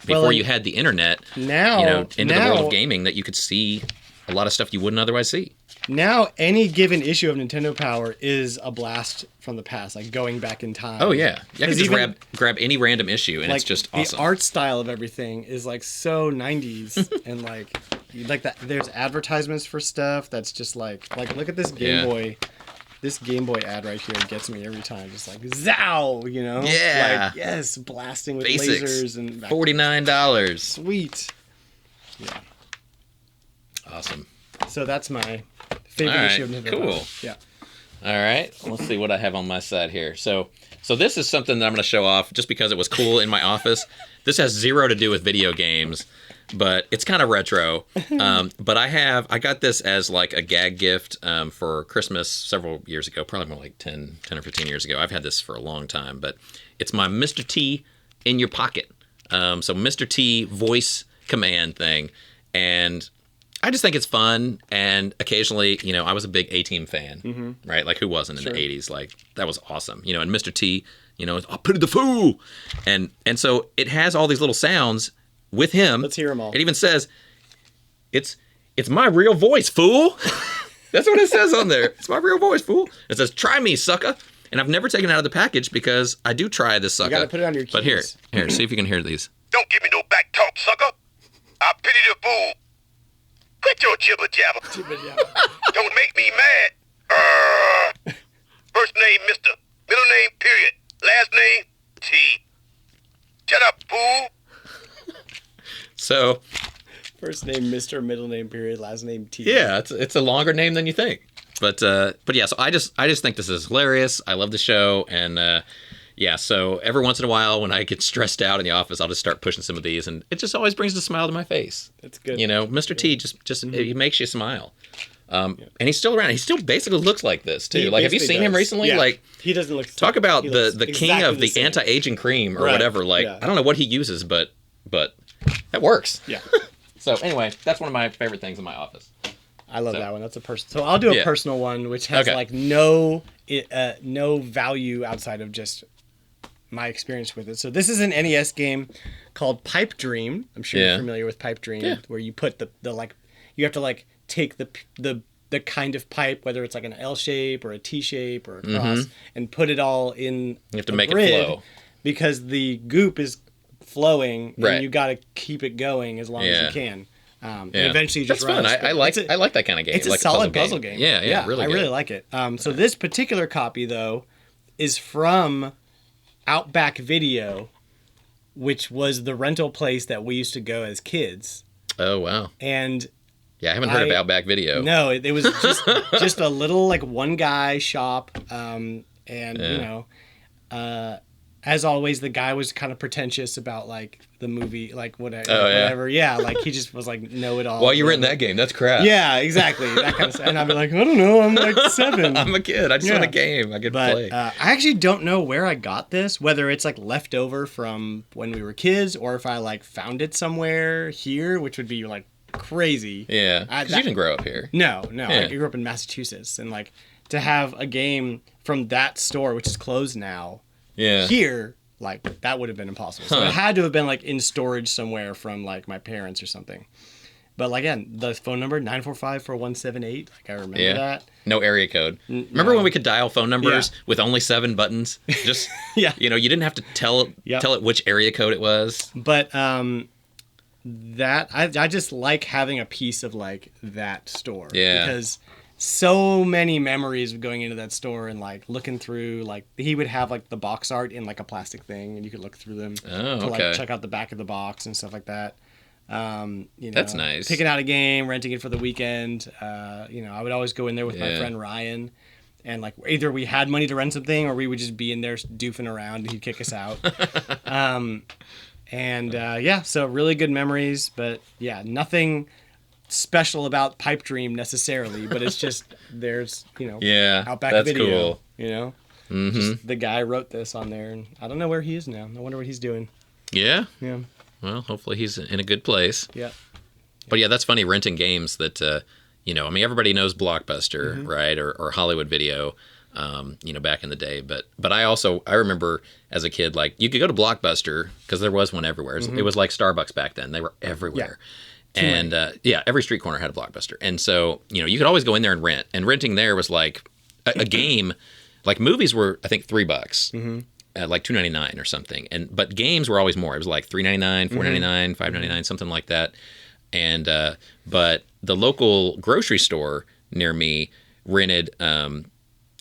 before you had the internet, into the world of gaming, that you could see a lot of stuff you wouldn't otherwise see. Now, any given issue of Nintendo Power is a blast from the past, like going back in time. Oh yeah, I can just even, grab any random issue, and like, it's just awesome. The art style of everything is like so 90s, and like that. There's advertisements for stuff that's just like look at this Game Boy. This Game Boy ad right here gets me every time. Just like zow, Yeah. Like, yes, blasting with Basics. lasers and $49. Sweet. Yeah. Awesome. So that's my favorite All issue of right, Nintendo cool. Power. Yeah. All right, let's see what I have on my side here. So this is something that I'm going to show off just because it was cool in my office. This has zero to do with video games, but it's kind of retro. But I got this as like a gag gift for Christmas several years ago, probably more like 10 or 15 years ago. I've had this for a long time, but it's my Mr. T in your pocket. So Mr. T voice command thing, and I just think it's fun, and occasionally, I was a big A-Team fan, right? Like, who wasn't in the 80s? Like, that was awesome. And Mr. T, I pity the fool! And so it has all these little sounds with him. Let's hear them all. It even says, it's my real voice, fool! That's what it says on there. It's my real voice, fool! It says, try me, sucker! And I've never taken it out of the package because I do try this sucker. You gotta put it on your keys. But here, see if you can hear these. Don't give me no back talk, sucker. I pity the fool. Quit your jibber jabber. Don't make me mad. First name Mr. Middle name period. Last name T. Shut up, fool. So, First name Mr. Middle name period. Last name T. yeah, it's a longer name than you think. But yeah, so I just think this is hilarious. I love the show, and yeah, so every once in a while when I get stressed out in the office, I'll just start pushing some of these, and it just always brings a smile to my face. That's good. Mr. T just he makes you smile. And he's still around. He still basically looks like this too. He Like, have you basically seen him does. recently? Yeah. Like, he doesn't look. talk about he the looks king exactly of the same. anti-aging cream or Right. whatever. Like, Yeah. I don't know what he uses, but that works. Yeah. So anyway, that's one of my favorite things in my office. I love that one. That's a person. So I'll do a Yeah. personal one, which has Okay. like no value outside of just my experience with it. So this is an NES game called Pipe Dream. I'm sure Yeah. you're familiar with Pipe Dream, Yeah. where you put the like, you have to like take the kind of pipe, whether it's like an L shape or a T shape or a cross, and put it all in. You have to a make it grid, flow. because the goop is flowing, Right. and you got to keep it going as long as Yeah. you can. And Yeah. eventually you just That's fun. run. I like that kind of game. It's like a solid puzzle game. Yeah, really I good. really like it. So this particular copy, though, is from Outback Video, which was the rental place that we used to go as kids. Oh wow. And Yeah, I haven't heard of Outback Video. no, it was just a little like one guy shop, and as always, the guy was kind of pretentious about like the movie, like whatever. Yeah, like he just was like know it all. While you were in that game, that's crap. Yeah, exactly. That kind of stuff. And I'd be like, I don't know, I'm like 7. I'm a kid. I just want a game I could But play. I actually don't know where I got this, whether it's like left over from when we were kids or if I like found it somewhere here, which would be like crazy. Yeah, because you didn't grow up here. No. Yeah. I grew up in Massachusetts, and like to have a game from that store, which is closed now, Yeah. here, like that would have been impossible. So it had to have been like in storage somewhere from like my parents or something. But like, again, the phone number 945-4178, like I remember that. No area code. Remember when we could dial phone numbers with only 7 buttons? Just Yeah. you didn't have to tell it which area code it was. But that I just like having a piece of like that store. Yeah. Because so many memories of going into that store and like looking through, like he would have like the box art in like a plastic thing and you could look through them Oh, to okay. like check out the back of the box and stuff like that. That's nice. Picking out a game, renting it for the weekend. I would always go in there with my Yeah. friend Ryan, and like either we had money to rent something or we would just be in there doofing around and he'd kick us out. So really good memories, but yeah, nothing special about Pipe Dream necessarily, but it's just there's Outback that's Video. cool. Just the guy wrote this on there, and I don't know where he is now. I wonder what he's doing. Yeah. Yeah. Well, hopefully he's in a good place. Yeah. But yeah, that's funny renting games that everybody knows Blockbuster, right, or Hollywood Video. Back in the day, but I remember as a kid, like you could go to Blockbuster because there was one everywhere. It was like Starbucks back then; they were everywhere, and every street corner had a Blockbuster. And so you could always go in there and rent. And renting there was like a game. Like movies were, I think, $3, like $2.99 or something. But games were always more. It was like $3.99, $4.99, $5.99, something like that. And but the local grocery store near me rented.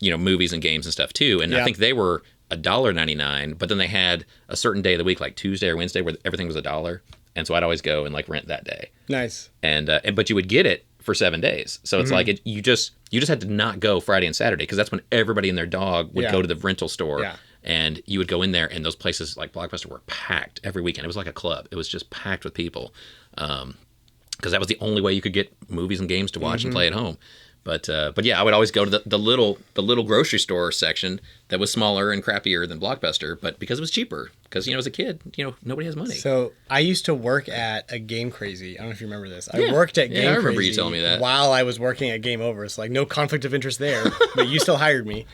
Movies and games and stuff too. And I think they were $1.99, but then they had a certain day of the week, like Tuesday or Wednesday, where everything was $1. And so I'd always go and like rent that day. Nice. But you would get it for 7 days. So it's like you just had to not go Friday and Saturday because that's when everybody and their dog would go to the rental store. Yeah. And you would go in there, and those places like Blockbuster were packed every weekend. It was like a club. It was just packed with people because that was the only way you could get movies and games to watch and play at home. But yeah, I would always go to the little grocery store section that was smaller and crappier than Blockbuster, but because it was cheaper. Because as a kid, nobody has money. So I used to work at a Game Crazy. I don't know if you rember this. I worked at Game Crazy. I remember you telling me that while I was working at Game Over. It's like no conflict of interest there, but you still hired me.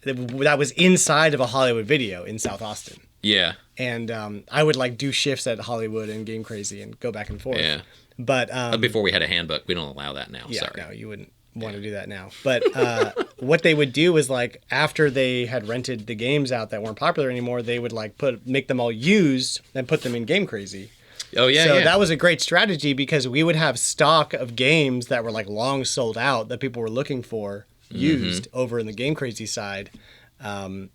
That was inside of a Hollywood Video in South Austin. Yeah. And I would like do shifts at Hollywood and Game Crazy and go back and forth. Yeah. But before we had a handbook, we don't allow that now. Yeah, sorry. No, you wouldn't want to do that now. But what they would do is like after they had rented the games out that weren't popular anymore, they would like make them all used and put them in Game Crazy. Oh yeah. So that was a great strategy because we would have stock of games that were like long sold out that people were looking for used over in the Game Crazy side, and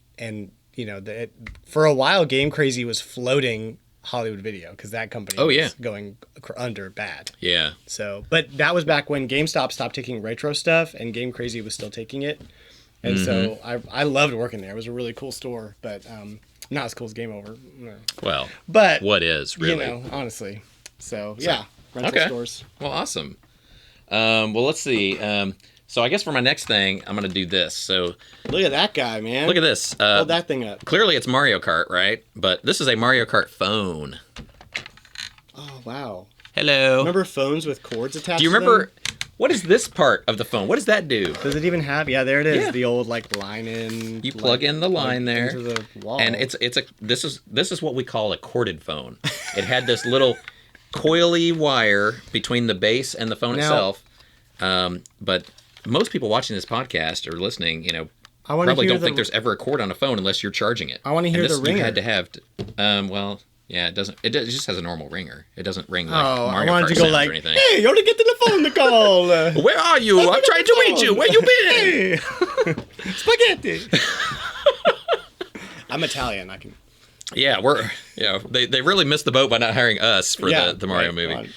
for a while Game Crazy was floating Hollywood Video because that company was going under bad. Yeah. So, but that was back when GameStop stopped taking retro stuff and Game Crazy was still taking it. And so I loved working there. It was a really cool store, but not as cool as Game Over. No. Well, but what is really? Honestly. So yeah, rental stores. Well, awesome. Well, let's see. So I guess for my next thing, I'm going to do this. So look at that guy, man. Look at this. Hold that thing up. Clearly it's Mario Kart, right? But this is a Mario Kart phone. Oh, wow. Hello. Remember phones with cords attached to them? Do you remember, what is this part of the phone? What does that do? Does it even have, there it is. Yeah. The old like line in. You plug in the line there. Into the wall. And this is what we call a corded phone. It had this little coily wire between the base and the phone itself. But most people watching this podcast or listening, probably don't think there's ever a cord on a phone unless you're charging it. I want to hear the ringer. You had to have, it doesn't. It just has a normal ringer. It doesn't ring like Mario I wanted Kart to go sounds like, or anything. Hey, you ought to get to the phone to call. Where are you? I'm trying to reach you. Where you been? Hey. Spaghetti. I'm Italian. I can. Yeah, they really missed the boat by not hiring us for the Mario movie.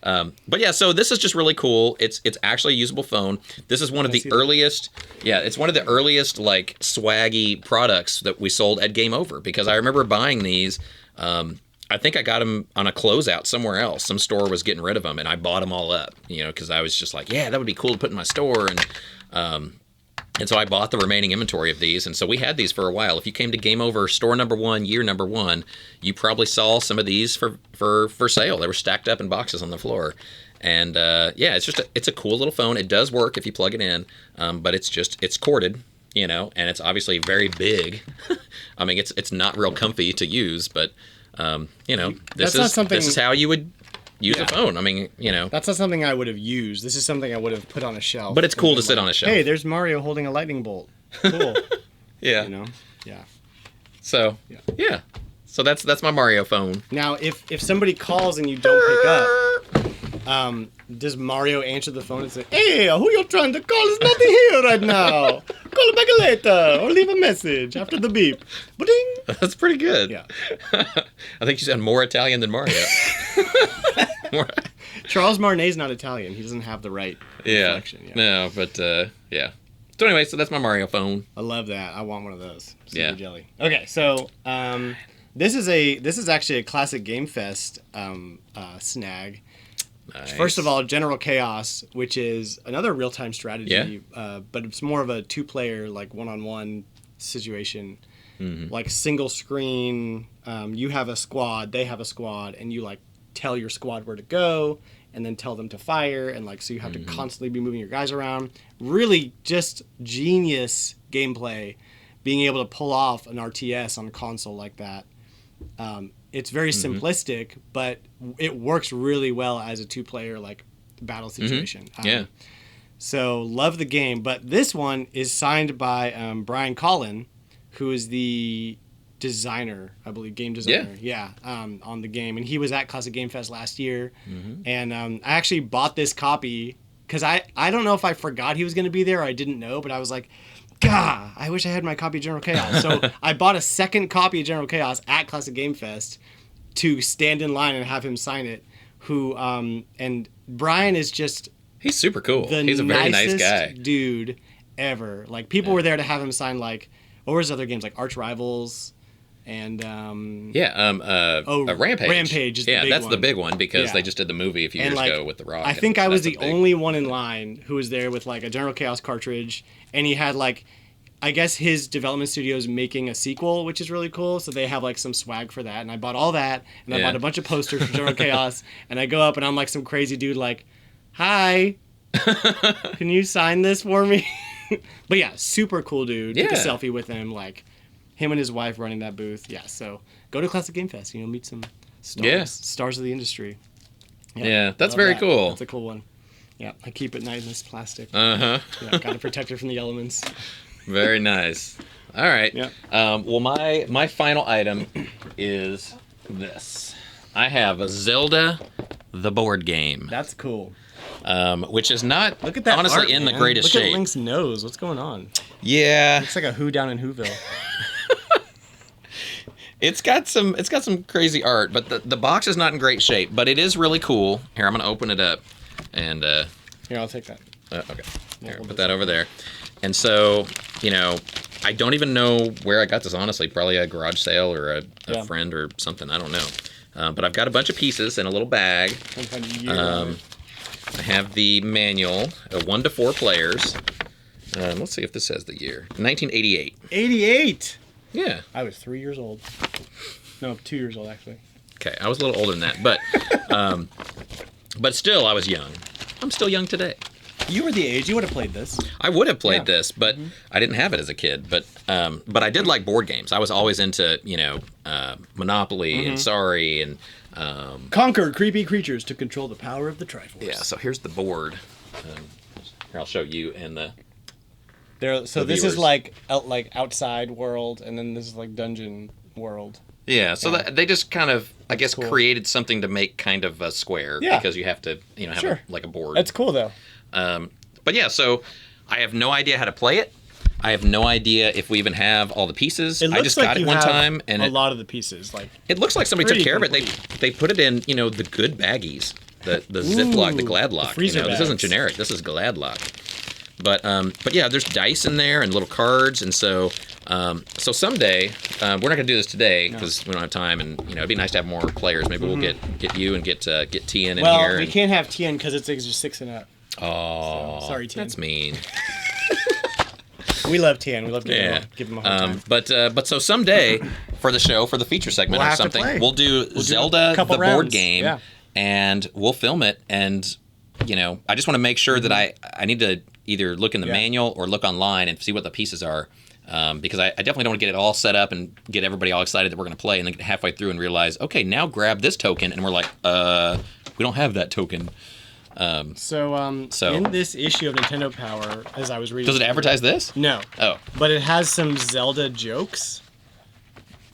But yeah, so this is just really cool. It's actually a usable phone. This is one of the earliest. Yeah, it's one of the earliest like swaggy products that we sold at Game Over because I remember buying these. I think I got them on a closeout somewhere else. Some store was getting rid of them, and I bought them all up. Because I was just like, yeah, that would be cool to put in my store, and so I bought the remaining inventory of these, and so we had these for a while. If you came to Game Over store number 1, year number 1, you probably saw some of these for sale. They were stacked up in boxes on the floor. And it's a cool little phone. It does work if you plug it in, but it's corded, and it's obviously very big. I mean, it's not real comfy to use, but this is how you would use a phone. I mean, That's not something I would have used. This is something I would have put on a shelf. But it's cool to sit on a shelf. Hey, there's Mario holding a lightning bolt. Cool. Yeah. Yeah. So, yeah. So that's my Mario phone. Now, if somebody calls and you don't pick up, does Mario answer the phone and say, "Hey, who you're trying to call is not here right now. Call back later or leave a message after the beep." Ba-ding. That's pretty good. Yeah. I think you sound more Italian than Mario. Charles Martinet's not Italian. He doesn't have the right inflection. Yeah. No, but yeah. So anyway, so that's my Mario phone. I love that. I want one of those. Super jelly. Okay, so this is actually a classic Game Fest snag. Nice. First of all, General Chaos, which is another real-time strategy, but it's more of a two-player, like one-on-one situation, like single screen. You have a squad, they have a squad, and you like tell your squad where to go, and then tell them to fire, and like so you have to constantly be moving your guys around. Really, just genius gameplay, being able to pull off an RTS on a console like that. It's very simplistic, but it works really well as a two-player like battle situation. So love the game, but this one is signed by Brian KAELIN, who is the designer, I believe, game designer. On the game, and he was at Classic Game Fest last year, and I actually bought this copy because I don't know if I forgot he was going to be there or I didn't know, but I was like, God, I wish I had my copy of General Chaos. So I bought a second copy of General Chaos at Classic Game Fest to stand in line and have him sign it. And Brian is just... He's super cool. He's a very nice guy. Dude ever. Like, people were there to have him sign, like, what was other games? Like Arch Rivals and... Rampage. Rampage is the big that's one. the big one because they just did the movie a few years ago with The Rock. I think I was the only one in line who was there with like a General Chaos cartridge, and he had like, I guess his development studio is making a sequel, which is really cool. So they have like some swag for that, and I bought all that, and I bought a bunch of posters for General Chaos, and I go up and I'm like some crazy dude like, hi, can you sign this for me? But yeah, super cool dude. Took a selfie with him, like him and his wife running that booth. Yeah, so go to Classic Game Fest, meet some stars of the industry. Yeah, that's very cool. That's a cool one. Yeah, I keep it nice in this plastic. Yeah, got to protect it from the elements. Very nice. All right. Yeah. Well, my final item is this. I have a Zelda, the board game. That's cool. Which is not Look at that honestly art, in man. the greatest Look shape. at Link's nose. What's going on? Yeah. Looks like a Who down in Whoville. It's got some crazy art, but the box is not in great shape, but it is really cool. Here, I'm going to open it up and Here, I'll take that. okay. Here, put that over there. And so, I don't even know where I got this, honestly. Probably a garage sale or a friend or something. I don't know. But I've got a bunch of pieces in a little bag. I have the manual, 1 to 4 players. Let's see if this says the year. 1988. 88! Yeah. I was 3 years old. No, 2 years old, actually. Okay, I was a little older than that, but still, I was young. I'm still young today. You were the age. You would have played this. I would have played this, but I didn't have it as a kid. But I did like board games. I was always into, Monopoly and Sorry and... Conquer creepy creatures to control the power of the Triforce. Yeah, so here's the board. Here, I'll show you and the... So this is like outside world, and then this is like dungeon world. Yeah, so they just kind of, I guess, created something to make kind of a square because you have to, have a board. That's cool though. But yeah, so I have no idea how to play it. I have no idea if we even have all the pieces. I just got it one time, and a lot of the pieces, like it looks like somebody took care of it. They put it in, the good baggies, the Ziploc, the Gladlock. This isn't generic. This is Gladlock. But yeah, there's dice in there and little cards, and so someday we're not gonna do this today because we don't have time, and it'd be nice to have more players. Maybe we'll get you and get Tien in here. Well, we can't have Tien because it's just 6 and up. Oh, so, sorry, Tien. That's mean. We love Tien. We love give him a hard time. But so someday for the show, for the feature segment or something, we'll do Zelda the board game, and we'll film it. And I just want to make sure that I need to either look in the manual or look online and see what the pieces are. Because I definitely don't want to get it all set up and get everybody all excited that we're going to play, and then get halfway through and realize, okay, now grab this token, and we're like, we don't have that token. So in this issue of Nintendo Power, as I was reading, does it advertise this? No. Oh. But it has some Zelda jokes.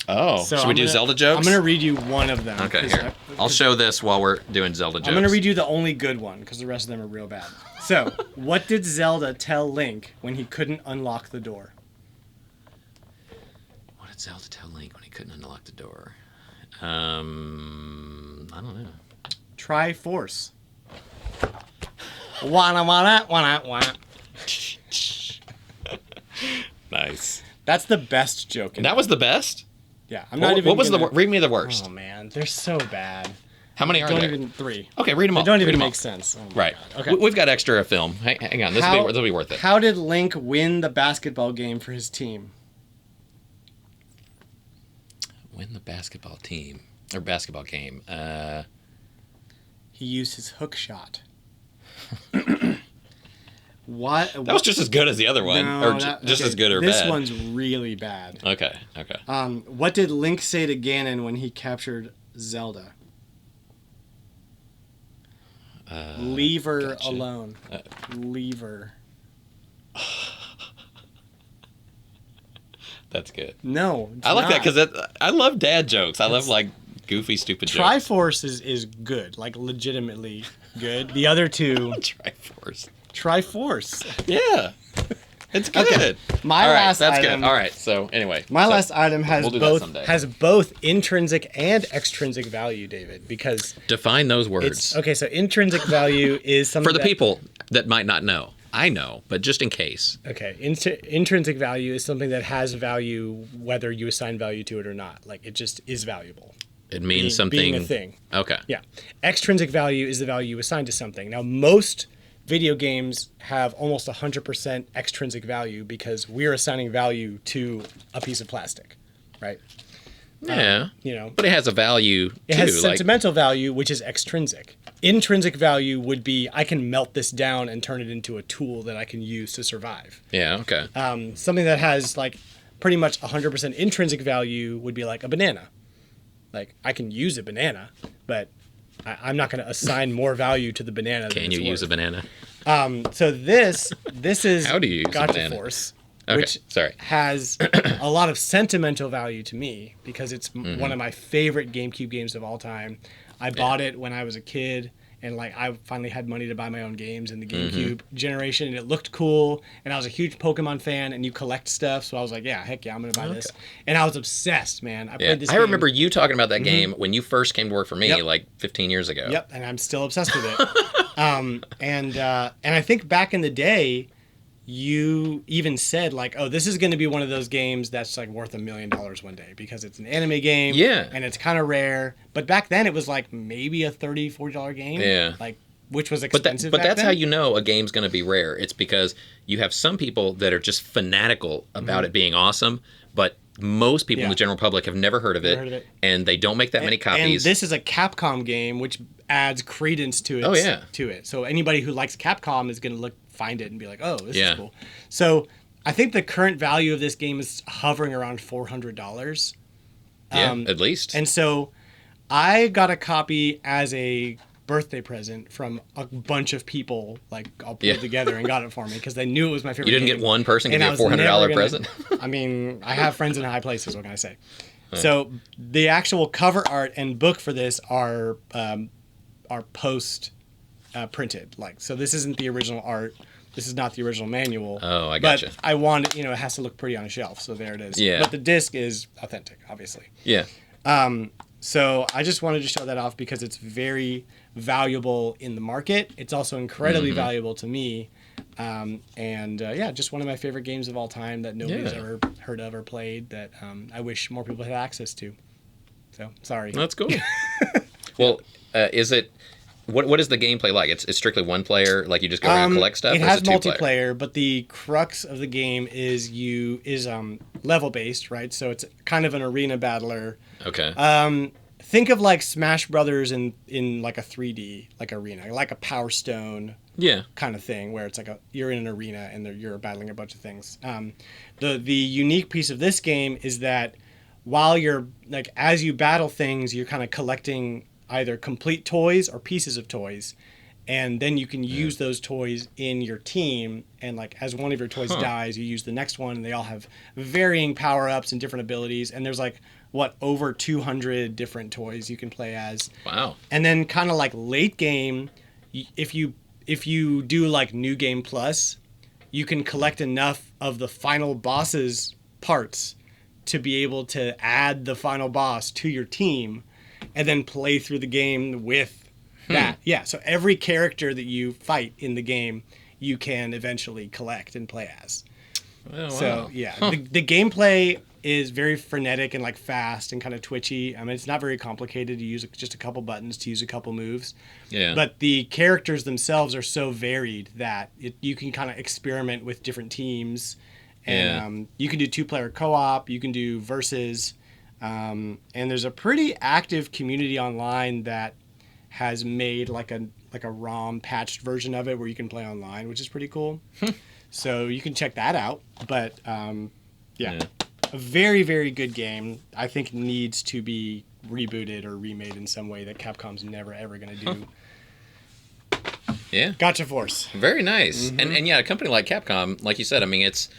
Oh. So should we do Zelda jokes? I'm gonna read you one of them. Okay, here. I'll show this while we're doing Zelda jokes. I'm gonna read you the only good one because the rest of them are real bad. So, what did Zelda tell Link when he couldn't unlock the door? What did Zelda tell Link when he couldn't unlock the door? I don't know. Try Force. Wanna. Nice. That's the best joke. That was the best? Yeah, I'm not even. What was the? Read me the worst. Oh man, they're so bad. How many are don't there? even 3. Okay, read them all. They don't Read even 'em all. make sense. Oh my Right. God. Okay. We've got extra film. Hang on. This will be worth it. How did Link win the basketball game for his team? Win the basketball team or basketball game. He used his hook shot. What? That was just as good as the other one, No, or just as good or this bad. This one's really bad. Okay. What did Link say to Ganon when he captured Zelda? Leave her alone. Leave her. That's good. No, I like that because I love dad jokes. I love like goofy, stupid jokes. Triforce is good, like legitimately good. The other two. Triforce. Triforce. Yeah. It's good. Okay. My All right, last that's item. good. All right. So anyway, Last item has we'll do that someday. both intrinsic and extrinsic value, David, because define those words okay. So intrinsic value is something for the people that might not know. I know, but just in case. Okay, intrinsic value is something that has value whether you assign value to it or not. Like it just is valuable. It means something. Being a thing. Okay. Yeah. Extrinsic value is the value you assign to something. Now, most video games have almost 100% extrinsic value because we're assigning value to a piece of plastic, right? Yeah. But it has a value too. It has sentimental value, which is extrinsic. Intrinsic value would be I can melt this down and turn it into a tool that I can use to survive. Yeah. Okay. Something that has like pretty much 100% intrinsic value would be like a banana. Like I can use a banana, but I'm not going to assign more value to the banana. Can you use a banana? So this is How do you use a Gotcha banana? Force, Okay, which sorry. has a lot of sentimental value to me because it's one of my favorite GameCube games of all time. I bought it when I was a kid, and like I finally had money to buy my own games in the GameCube generation, and it looked cool. And I was a huge Pokemon fan, and you collect stuff, so I was like, yeah, heck yeah, I'm gonna buy this. And I was obsessed, man. I played this. I remember you talking about that game when you first came to work for me, Yep. like 15 years ago. Yep, and I'm still obsessed with it. And I think back in the day, you even said like, "Oh, this is going to be one of those games that's like worth $1 million one day because it's an anime game, Yeah. and it's kind of rare." But back then, it was like maybe a $30-$40 game, Yeah. like which was But expensive. that's back how then. you know a game's going to be rare. It's because you have some people that are just fanatical about it being awesome, but most people in the general public have never heard of it, and they don't make that many copies. And this is a Capcom game, which adds credence to it. Oh, yeah. To it. So anybody who likes Capcom is going to find it and be like, "Oh, this Yeah. is cool." So I think the current value of this game is hovering around $400. At least. And so I got a copy as a birthday present from a bunch of people, like all pulled together and got it for me because they knew it was my favorite You didn't game. get one person give And you I a was $400 never present? I mean, I have friends in high places, what can I say? So the actual cover art and book for this are post printed. Like, so this isn't the original art. This is not the original manual. Oh, I gotcha. But I wanted, it has to look pretty on a shelf. So there it is. Yeah. But the disc is authentic, obviously. Yeah. So I just wanted to show that off because it's very valuable in the market. It's also incredibly valuable to me. Just one of my favorite games of all time that nobody's ever heard of or played that I wish more people had access to. So, sorry. That's cool. Well, is it... What is the gameplay like? It's strictly one player, like you just go around and collect stuff? It or has is it two-player? multiplayer, but the crux of the game is level based, right? So it's kind of an arena battler. Okay. Think of like Smash Brothers in like a 3D like arena, like a Power Stone kind of thing, where it's like you're in an arena and you're battling a bunch of things. The unique piece of this game is that while you're like as you battle things, you're kind of collecting either complete toys or pieces of toys, and then you can use those toys in your team, and like as one of your toys dies, you use the next one, and they all have varying power-ups and different abilities, and there's like over 200 different toys you can play as. Wow. And then kind of like late game, if you do like New Game Plus, you can collect enough of the final boss's parts to be able to add the final boss to your team and then play through the game with that. Yeah, so every character that you fight in the game, you can eventually collect and play as. Oh, wow. So yeah, the gameplay is very frenetic and like fast and kind of twitchy. I mean, it's not very complicated. You use just a couple buttons to use a couple moves. Yeah. But the characters themselves are so varied that you can kind of experiment with different teams, and you can do 2-player co-op. You can do versus, and there's a pretty active community online that has made like a ROM patched version of it where you can play online, which is pretty cool. So you can check that out. But yeah, a very, very good game. I think needs to be rebooted or remade in some way that Capcom's never, ever going to do. Yeah. Gotcha Force. Very nice. And yeah, a company like Capcom, like you said, I mean, it's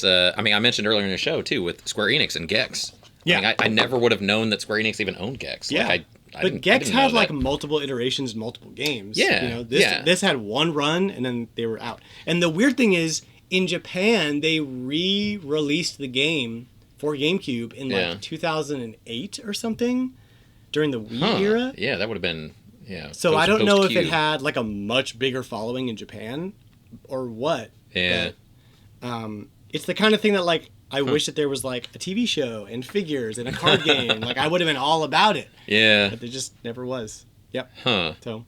I mean, I mentioned earlier in the show, too, with Square Enix and Gex. Yeah. I mean, I never would have known that Square Enix even owned Gex. Yeah. Like, I but Gex didn't know had that. like multiple iterations and multiple games. Yeah, You know, this had one run and then they were out. And the weird thing is, in Japan, they re-released the game for GameCube in like 2008 or something during the Wii era. Yeah, that would have been, So I don't know if it post-Cube. had like a much bigger following in Japan or what. Yeah. But it's the kind of thing that like I wish that there was like a TV show and figures and a card game. Like I would have been all about it. Yeah. But there just never was. Yep. Huh. So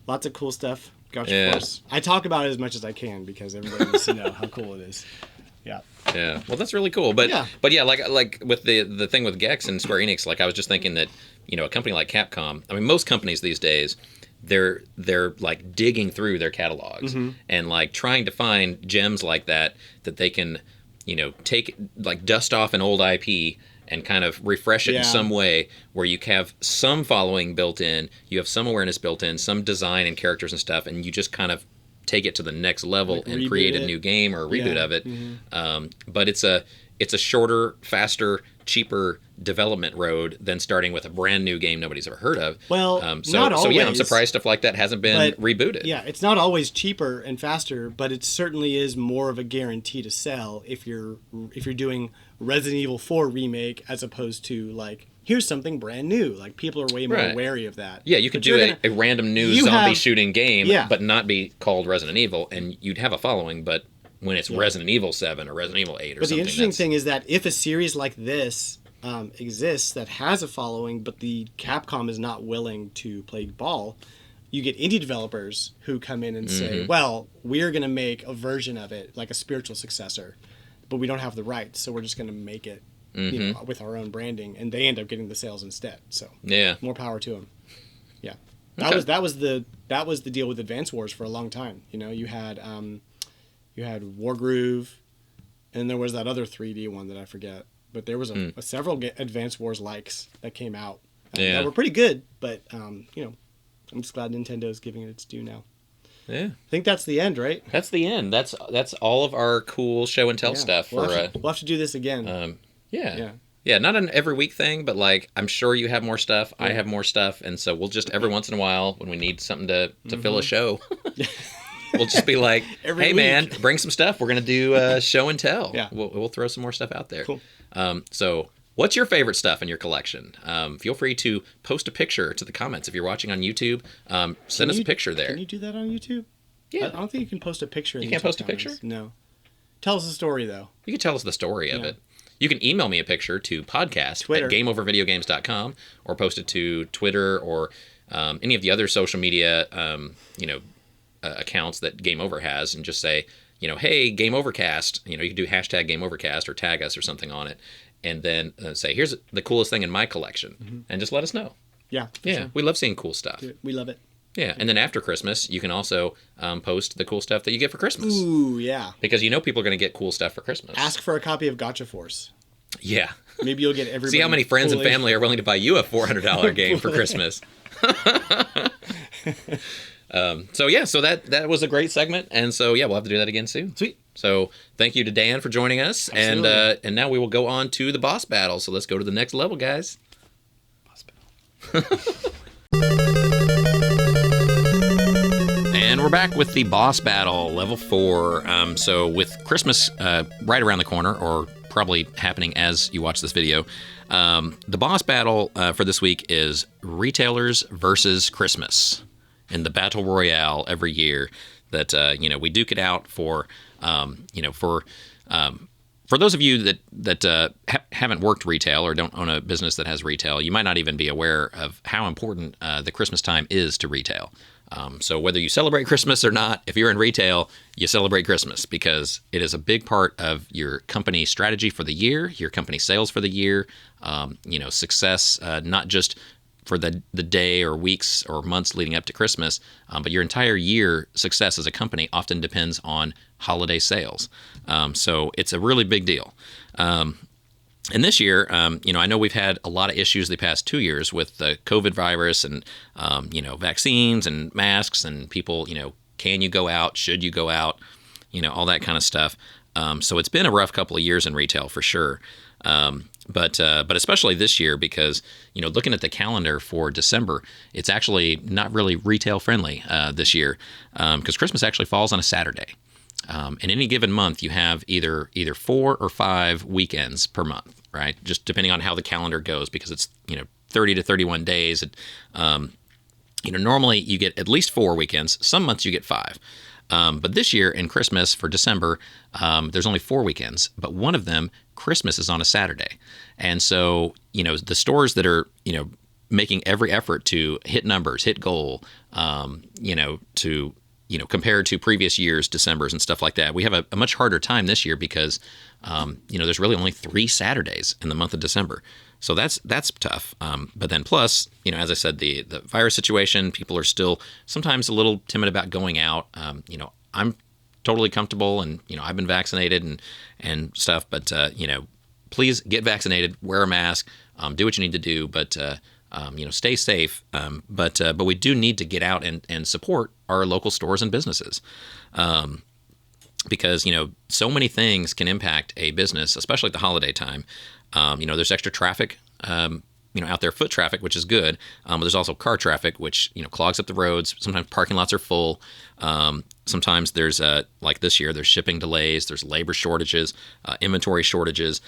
lots of cool stuff. Gotcha Yeah. Force. I talk about it as much as I can because everybody needs to know how cool it is. Yeah. Yeah. Well, that's really cool. But Yeah. like with the thing with Gex and Square Enix, like I was just thinking that, a company like Capcom, I mean, most companies these days, they're like digging through their catalogs and like trying to find gems like that they can, take like dust off an old IP and kind of refresh it in some way where you have some following built in, you have some awareness built in, some design and characters and stuff, and you just kind of take it to the next level Like and reboot create a it. new game or a reboot of it. But it's a shorter, faster, cheaper development road than starting with a brand new game nobody's ever heard of. Well, so not so yeah, I'm always, surprised stuff like that hasn't been but, rebooted. Yeah, it's not always cheaper and faster, but it certainly is more of a guarantee to sell if you're doing Resident Evil 4 remake as opposed to like here's something brand new. Like people are way more Right. wary of that. Yeah, you could But do you're a random new you zombie have- shooting game, Yeah. but not be called Resident Evil, and you'd have a following. But when it's Resident Evil 7 or Resident Evil 8 or But something, the interesting that's- thing is that if a series like this exists that has a following, but the Capcom is not willing to play ball, you get indie developers who come in and say, well, we're going to make a version of it, like a spiritual successor, but we don't have the rights, so we're just going to make it with our own branding, and they end up getting the sales instead. So yeah, more power to them. Yeah. Okay. That was the deal with Advance Wars for a long time. You had Wargroove, and there was that other 3D one that I forget. But there was several Advance Wars likes that came out that were pretty good. But I'm just glad Nintendo's giving it its due now. yeah. I think that's the end, right? That's the end. That's all of our cool show and tell Yeah. stuff We'll for have to do this again. Yeah, not an every week thing, but like I'm sure you have more stuff. I have more stuff, and so we'll just every once in a while when we need something to fill a show, we'll just be like, Every "Hey week. man, bring some stuff. We're gonna do show and tell. Yeah. We'll throw some more stuff out there. Cool. So what's your favorite stuff in your collection? Feel free to post a picture to the comments if you're watching on YouTube. Send us a picture there. Can you do that on YouTube? Yeah. I don't think you can post a picture. in You can't YouTube post a comments. picture? No. Tell us a story though. You can tell us the story of Yeah. it. You can email me a picture to podcast Twitter. at gameovervideogames.com or post it to Twitter or any of the other social media accounts that Game Over has and just say, hey, Game Overcast. You can do hashtag Game Overcast or tag us or something on it. And then say, here's the coolest thing in my collection. And just let us know. Yeah. for Yeah, sure. we love seeing cool stuff. We love it. Yeah, and then after Christmas, you can also post the cool stuff that you get for Christmas. Ooh, yeah. Because people are going to get cool stuff for Christmas. Ask for a copy of Gotcha Force. Yeah. Maybe you'll get everybody. See how many friends and pulling- family are willing to buy you a $400 game for Christmas. So that was a great segment, and so we'll have to do that again soon. Sweet. So thank you to Dan for joining us, Absolutely. and now we will go on to the boss battle. So let's go to the next level, guys. Boss battle. And we're back with the boss battle, level 4. So with Christmas right around the corner, or probably happening as you watch this video, the boss battle for this week is Retailers versus Christmas in the Battle Royale every year that, we duke it out for For those of you that haven't worked retail or don't own a business that has retail, you might not even be aware of how important the Christmas time is to retail. So whether you celebrate Christmas or not, if you're in retail, you celebrate Christmas because it is a big part of your company strategy for the year, your company sales for the year, success, not just for the day or weeks or months leading up to Christmas, but your entire year success as a company often depends on holiday sales. So it's a really big deal. And this year, I know we've had a lot of issues the past 2 years with the COVID virus and, vaccines and masks and people, can you go out? Should you go out? All that kind of stuff. So it's been a rough couple of years in retail for sure. But especially this year because, looking at the calendar for December, it's actually not really retail friendly this year because Christmas actually falls on a Saturday. In any given month, you have either 4 or 5 weekends per month, right? Just depending on how the calendar goes because it's, 30 to 31 days. Normally you get at least 4 weekends. Some months you get 5. But this year in Christmas for December, there's only 4 weekends, but one of them, Christmas, is on a Saturday. And so, the stores that are, making every effort to hit numbers, hit goal, compared to previous years, Decembers and stuff like that, we have a much harder time this year because, there's really only 3 Saturdays in the month of December. So that's tough. But then plus, as I said, the virus situation, people are still sometimes a little timid about going out. I'm totally comfortable and, I've been vaccinated and stuff, but, please get vaccinated, wear a mask, do what you need to do, but, stay safe. But we do need to get out and support our local stores and businesses. Because, so many things can impact a business, especially at the holiday time. There's extra traffic, out there, foot traffic, which is good. But there's also car traffic, which, clogs up the roads. Sometimes parking lots are full. Sometimes there's, like this year, there's shipping delays, there's labor shortages, inventory shortages,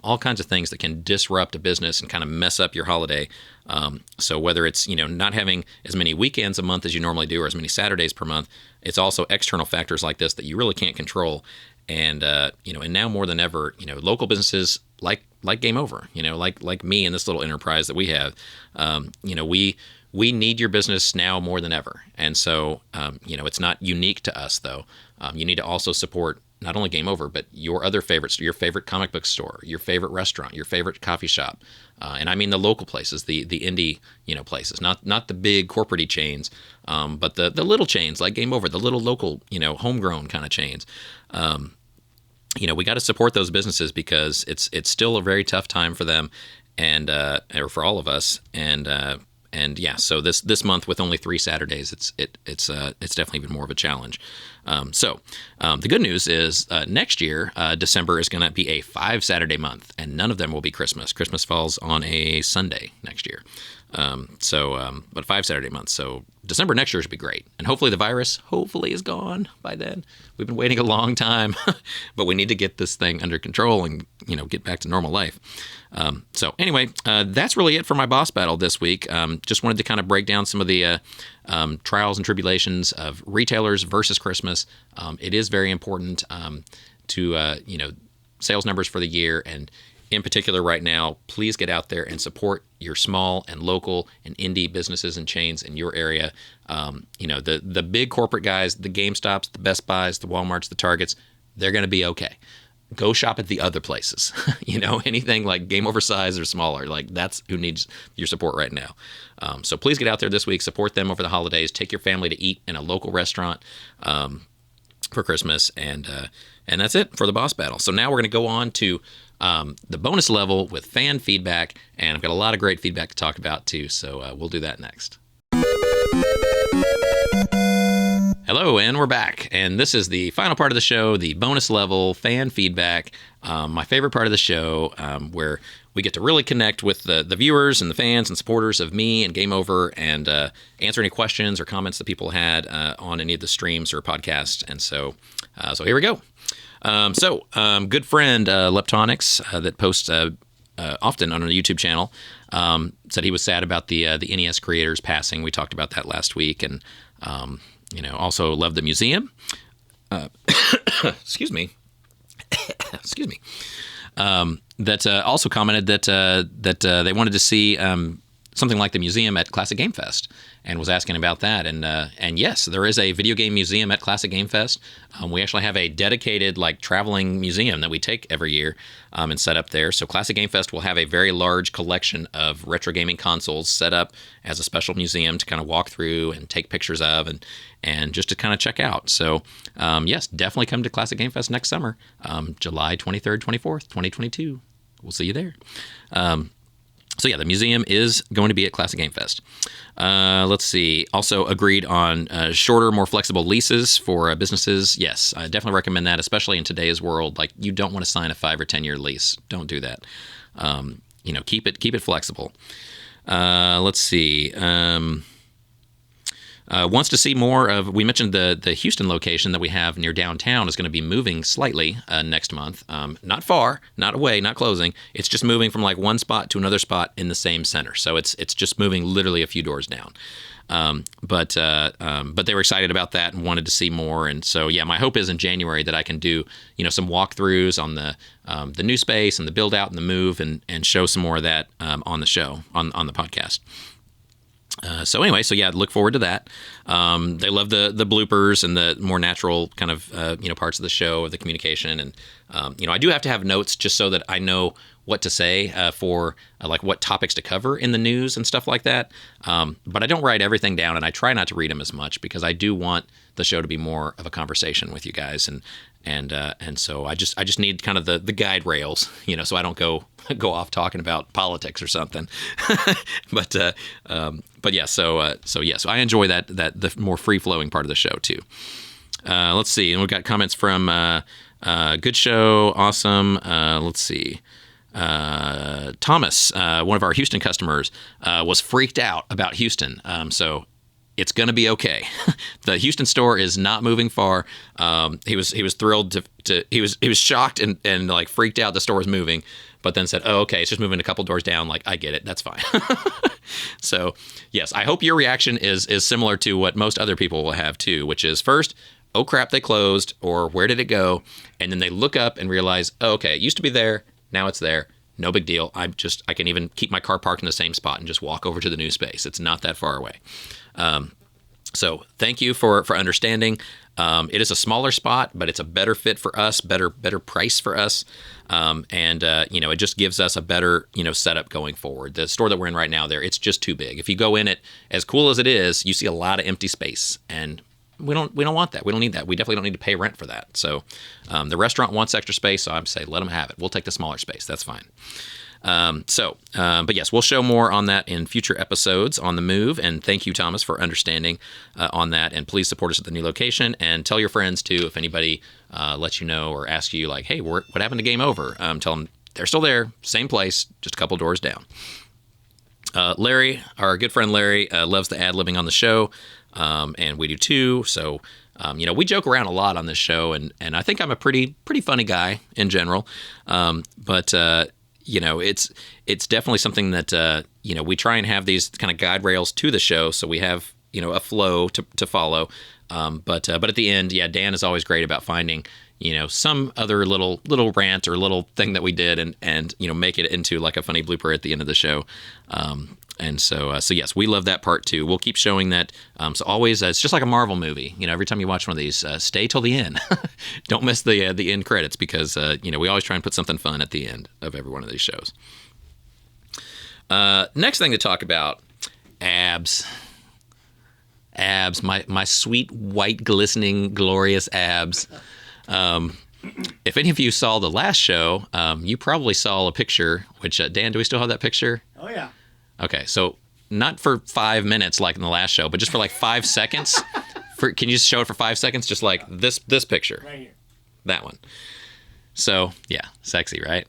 all kinds of things that can disrupt a business and kind of mess up your holiday. So whether it's, not having as many weekends a month as you normally do or as many Saturdays per month, it's also external factors like this that you really can't control. And, and now more than ever, local businesses like Game Over, like me and this little enterprise that we have, we need your business now more than ever. And so, it's not unique to us though. You need to also support not only Game Over, but your other favorites, your favorite comic book store, your favorite restaurant, your favorite coffee shop. And I mean the local places, the indie, places, not the big corporate-y chains, but the little chains like Game Over, the little local, homegrown kind of chains. We got to support those businesses because it's still a very tough time for them and or for all of us. And yeah, so this month with only 3 Saturdays, it's definitely even more of a challenge. So the good news is next year, December is going to be a 5 Saturday month, and none of them will be Christmas. Christmas falls on a Sunday next year. But 5 Saturday months. So December next year should be great. And hopefully the virus is gone by then. We've been waiting a long time, but we need to get this thing under control and, get back to normal life. So anyway, that's really it for my boss battle this week. Just wanted to kind of break down some of the trials and tribulations of retailers versus Christmas. It is very important to, sales numbers for the year. And in particular right now, please get out there and support your small and local and indie businesses and chains in your area. The big corporate guys, the GameStops, the Best Buys, the Walmarts, the Targets, they're going to be okay. Go shop at the other places. Anything like Game Over size or smaller, like that's who needs your support right now. So please get out there this week, support them over the holidays, take your family to eat in a local restaurant for Christmas, and that's it for the boss battle. So now we're going to go on to the bonus level with fan feedback, and I've got a lot of great feedback to talk about too, so we'll do that next. Hello, and we're back, and this is the final part of the show, the bonus level fan feedback, my favorite part of the show, where we get to really connect with the viewers and the fans and supporters of me and Game Over and answer any questions or comments that people had on any of the streams or podcasts, and so here we go. Good friend Leptonics that posts often on our YouTube channel said he was sad about the NES creators passing. We talked about that last week, and also loved the museum. Excuse me. excuse me, that also commented that they wanted to see something like the museum at Classic Game Fest, and was asking about that. And yes, there is a video game museum at Classic Game Fest. We actually have a dedicated traveling museum that we take every year and set up there. So Classic Game Fest will have a very large collection of retro gaming consoles set up as a special museum to kind of walk through and take pictures of and just to kind of check out. So yes, definitely come to Classic Game Fest next summer, July 23rd, 24th, 2022. We'll see you there. So yeah, the museum is going to be at Classic Game Fest. Let's see. Also agreed on shorter, more flexible leases for businesses. Yes, I definitely recommend that, especially in today's world. You don't want to sign a 5 or 10 year lease. Don't do that. Keep it flexible. Let's see. Wants to see more of, we mentioned the Houston location that we have near downtown is going to be moving slightly next month. Not far, not away, not closing. It's just moving from one spot to another spot in the same center. So it's just moving literally a few doors down. But they were excited about that and wanted to see more. And so, yeah, my hope is in January that I can do, some walkthroughs on the new space and the build out and the move and show some more of that on the show, on the podcast. So anyway, so yeah, look forward to that. They love the bloopers and the more natural kind of parts of the show, the communication, and I do have to have notes just so that I know what to say for what topics to cover in the news and stuff like that. But I don't write everything down, and I try not to read them as much because I do want the show to be more of a conversation with you guys, and so I just need kind of the guide rails, so I don't go off talking about politics or something. But yeah, so I enjoy that the more free flowing part of the show too. Let's see, and we've got comments from good show, awesome. Let's see. Thomas, one of our Houston customers, was freaked out about Houston. So it's going to be okay. The Houston store is not moving far. He was thrilled he was shocked and freaked out the store was moving, but then said, "Oh, okay, it's just moving a couple doors down. I get it. That's fine." So yes, I hope your reaction is similar to what most other people will have too, which is first, oh crap, they closed, or where did it go? And then they look up and realize, oh, okay, it used to be there. Now it's there. No big deal. I can even keep my car parked in the same spot and just walk over to the new space. It's not that far away. So thank you for understanding. It is a smaller spot, but it's a better fit for us, better price for us. It just gives us a better, setup going forward. The store that we're in right now it's just too big. If you go in it, as cool as it is, you see a lot of empty space, and we don't want that. We don't need that. We definitely don't need to pay rent for that. So the restaurant wants extra space, so I'm saying let them have it. We'll take the smaller space. That's fine. But yes, we'll show more on that in future episodes on the move. And thank you, Thomas, for understanding on that. And please support us at the new location, and tell your friends too if anybody lets you know or asks you hey, what happened to Game Over? Tell them they're still there, same place, just a couple doors down. Larry, our good friend Larry, loves the ad-libbing on the show, and we do too. So, we joke around a lot on this show, and I think I'm a pretty funny guy in general. But it's definitely something that we try and have these kind of guide rails to the show, so we have a flow to follow. But at the end, yeah, Dan is always great about finding some other little rant or little thing that we did and make it into a funny blooper at the end of the show. So yes, we love that part too. We'll keep showing that. So always, it's just like a Marvel movie. Every time you watch one of these, stay till the end. Don't miss the end credits because we always try and put something fun at the end of every one of these shows. Next thing to talk about, abs. My sweet, white, glistening, glorious abs. If any of you saw the last show, you probably saw a picture, which, Dan, do we still have that picture? Oh, yeah. Okay, so not for 5 minutes like in the last show, but just for 5 seconds. Can you just show it for 5 seconds? Just this picture. Right here. That one. So, yeah, sexy, right?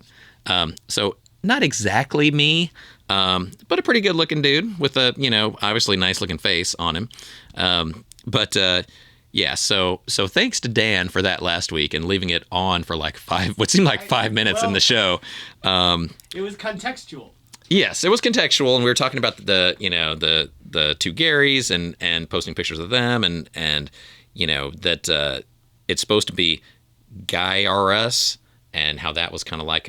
So not exactly me, but a pretty good looking dude with a, obviously nice looking face on him. Yeah, so thanks to Dan for that last week and leaving it on for what seemed like 5 minutes in the show. It was contextual. Yes, it was contextual, and we were talking about the two Garys and posting pictures of them, and that it's supposed to be Guy R Us, and how that was kind of like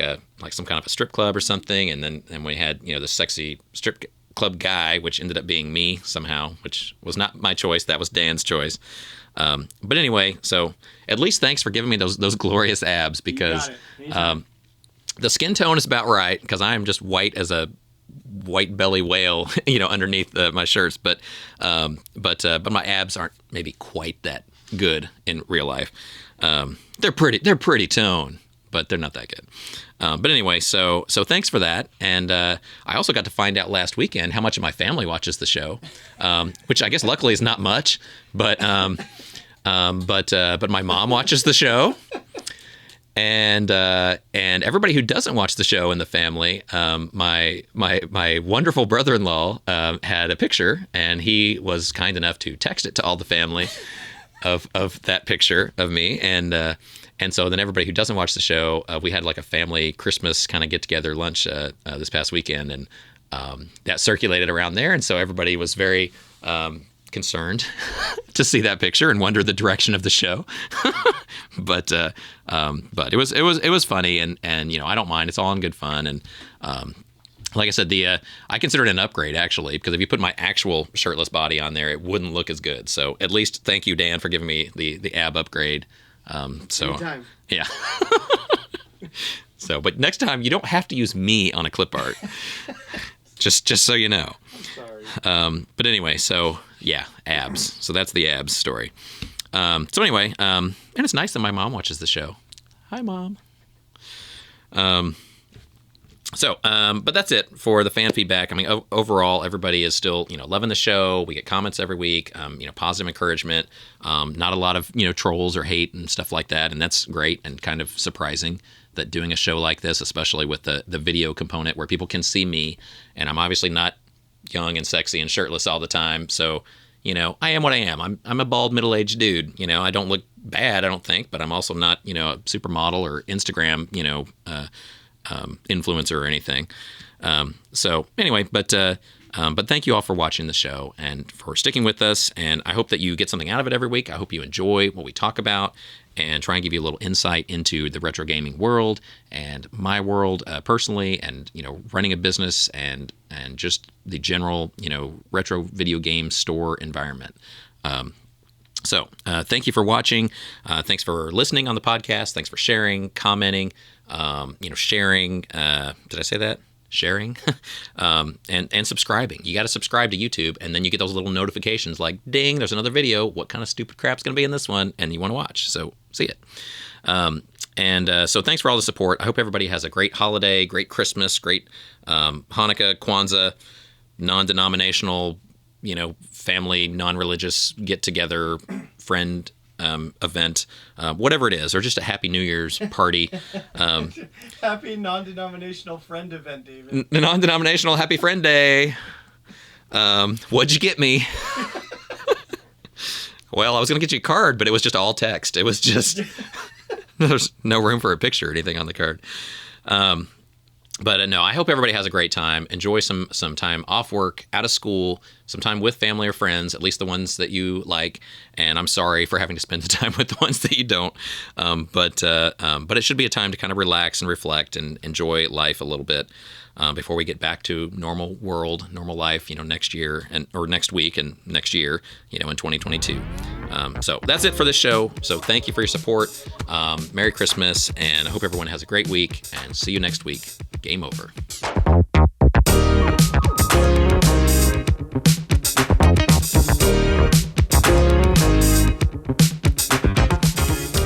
some kind of a strip club or something. And then we had, the sexy strip club guy, which ended up being me somehow, which was not my choice. That was Dan's choice. But anyway, so at least thanks for giving me those glorious abs, because the skin tone is about right, because I am just white as a white belly whale, underneath my shirts. But my abs aren't maybe quite that good in real life. They're pretty toned, but they're not that good. But anyway, so thanks for that. And I also got to find out last weekend how much of my family watches the show, which I guess luckily is not much. But my mom watches the show, and everybody who doesn't watch the show in the family, my wonderful brother-in-law had a picture, and he was kind enough to text it to all the family of that picture of me. And so then everybody who doesn't watch the show, we had like a family Christmas kind of get together lunch this past weekend, and that circulated around there. And so everybody was very concerned to see that picture and wonder the direction of the show. but it was funny, and I don't mind. It's all in good fun. And like I said, I consider it an upgrade, actually, because if you put my actual shirtless body on there, it wouldn't look as good. So at least thank you, Dan, for giving me the ab upgrade. Anytime. Yeah. But next time you don't have to use me on a clip art. just so you know. I'm sorry. But anyway, so yeah, abs. So that's the abs story. And it's nice that my mom watches the show. Hi, Mom. But that's it for the fan feedback. I mean, overall, everybody is still, loving the show. We get comments every week, positive encouragement, not a lot of, trolls or hate and stuff like that. And that's great, and kind of surprising that doing a show like this, especially with the video component where people can see me, and I'm obviously not young and sexy and shirtless all the time. So, I am what I am. I'm a bald middle-aged dude. I don't look bad, I don't think, but I'm also not, a supermodel or Instagram, influencer or anything. But thank you all for watching the show and for sticking with us. And I hope that you get something out of it every week. I hope you enjoy what we talk about and try and give you a little insight into the retro gaming world and my world personally, and running a business and just the general retro video game store environment. Thank you for watching. Thanks for listening on the podcast. Thanks for sharing, commenting, sharing. Did I say that? Sharing, and subscribing. You got to subscribe to YouTube, and then you get those little notifications like, ding, there's another video. What kind of stupid crap's going to be in this one? And you want to watch. So see it. So thanks for all the support. I hope everybody has a great holiday, great Christmas, great Hanukkah, Kwanzaa, non-denominational, family, non-religious get-together, friend event, whatever it is, or just a happy New Year's party. Happy non-denominational friend event, David. Non-denominational Happy Friend Day. What'd you get me? Well, I was going to get you a card, but it was just all text. It was just, there's no room for a picture or anything on the card. But no, I hope everybody has a great time. Enjoy some time off work, out of school, some time with family or friends, at least the ones that you like. And I'm sorry for having to spend the time with the ones that you don't. But it should be a time to kind of relax and reflect and enjoy life a little bit before we get back to normal world, normal life, next year or next week and next year, in 2022. So that's it for this show. So thank you for your support. Merry Christmas, and I hope everyone has a great week, and see you next week. Game over. I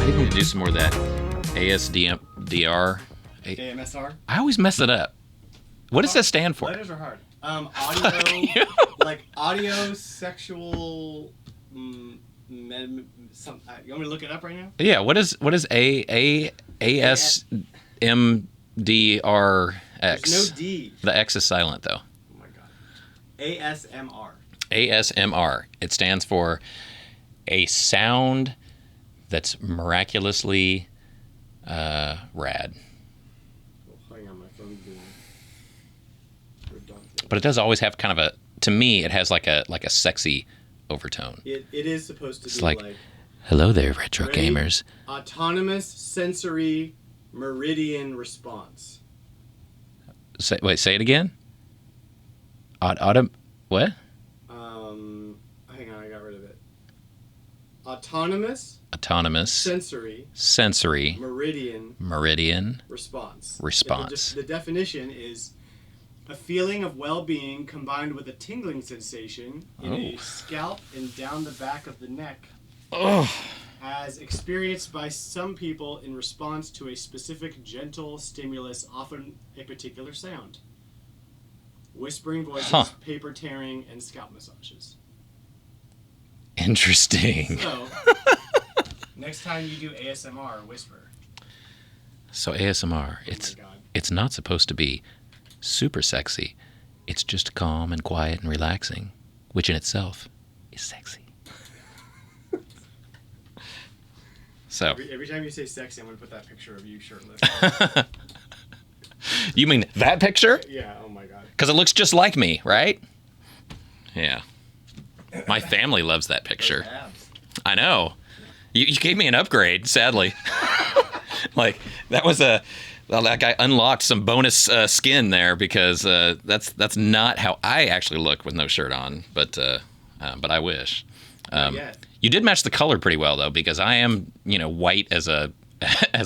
need to do some more of that ASDR. AMSR? I always mess it up. What does that stand for? Letters are hard. Audio, like audio, sexual. You want me to look it up right now? Yeah. What is ASMDRX? There's no D. The X is silent though. Oh my god. ASMR. ASMR. It stands for a sound that's miraculously rad. Hang on, my phone's doing redundant. But it does always have kind of to me, it has like a sexy overtone. It is supposed to It's be like, hello there, retro gamers. autonomous sensory Meridian response. Say it again. What? Hang on, I got rid of it. Autonomous. Sensory. Meridian. Response. Response. The definition is a feeling of well-being combined with a tingling sensation in a scalp and down the back of the neck. As experienced by some people in response to a specific gentle stimulus, often a particular sound. Whispering voices, paper tearing, and scalp massages. Interesting. So, next time you do ASMR, whisper. So ASMR, Oh it's not supposed to be super sexy. It's just calm and quiet and relaxing, which in itself is sexy. So every time you say sexy, I'm going to put that picture of you shirtless. You mean that picture? Yeah, oh my god. Because it looks just like me, right? Yeah. My family loves that picture. I know. You gave me an upgrade, sadly. Like, that was that guy unlocked some bonus skin there because that's not how I actually look with no shirt on, but I wish. You did match the color pretty well though, because I am, white as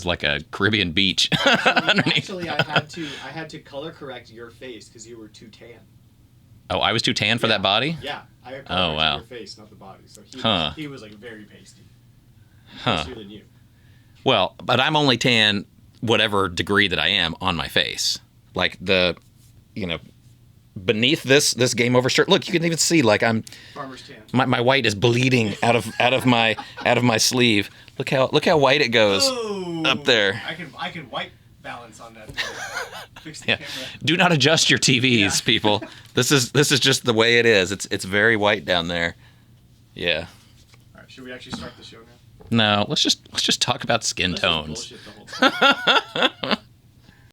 like a Caribbean beach. Actually, I had to color correct your face because you were too tan. Oh, I was too tan for that body? Yeah, I had color corrected your face, not the body. So he was like very pasty. Pastier than you. Well, but I'm only tan whatever degree that I am on my face. Like beneath this game over shirt. Look, you can even see like I'm farmer's tan. My white is bleeding out of my sleeve. Look how white it goes up there. I can white balance on that. Fix the camera. Do not adjust your TVs, people. This is just the way it is. It's very white down there. Yeah. All right, should we actually start the show now? No, let's just talk about skin tones. Just bullshit the whole time.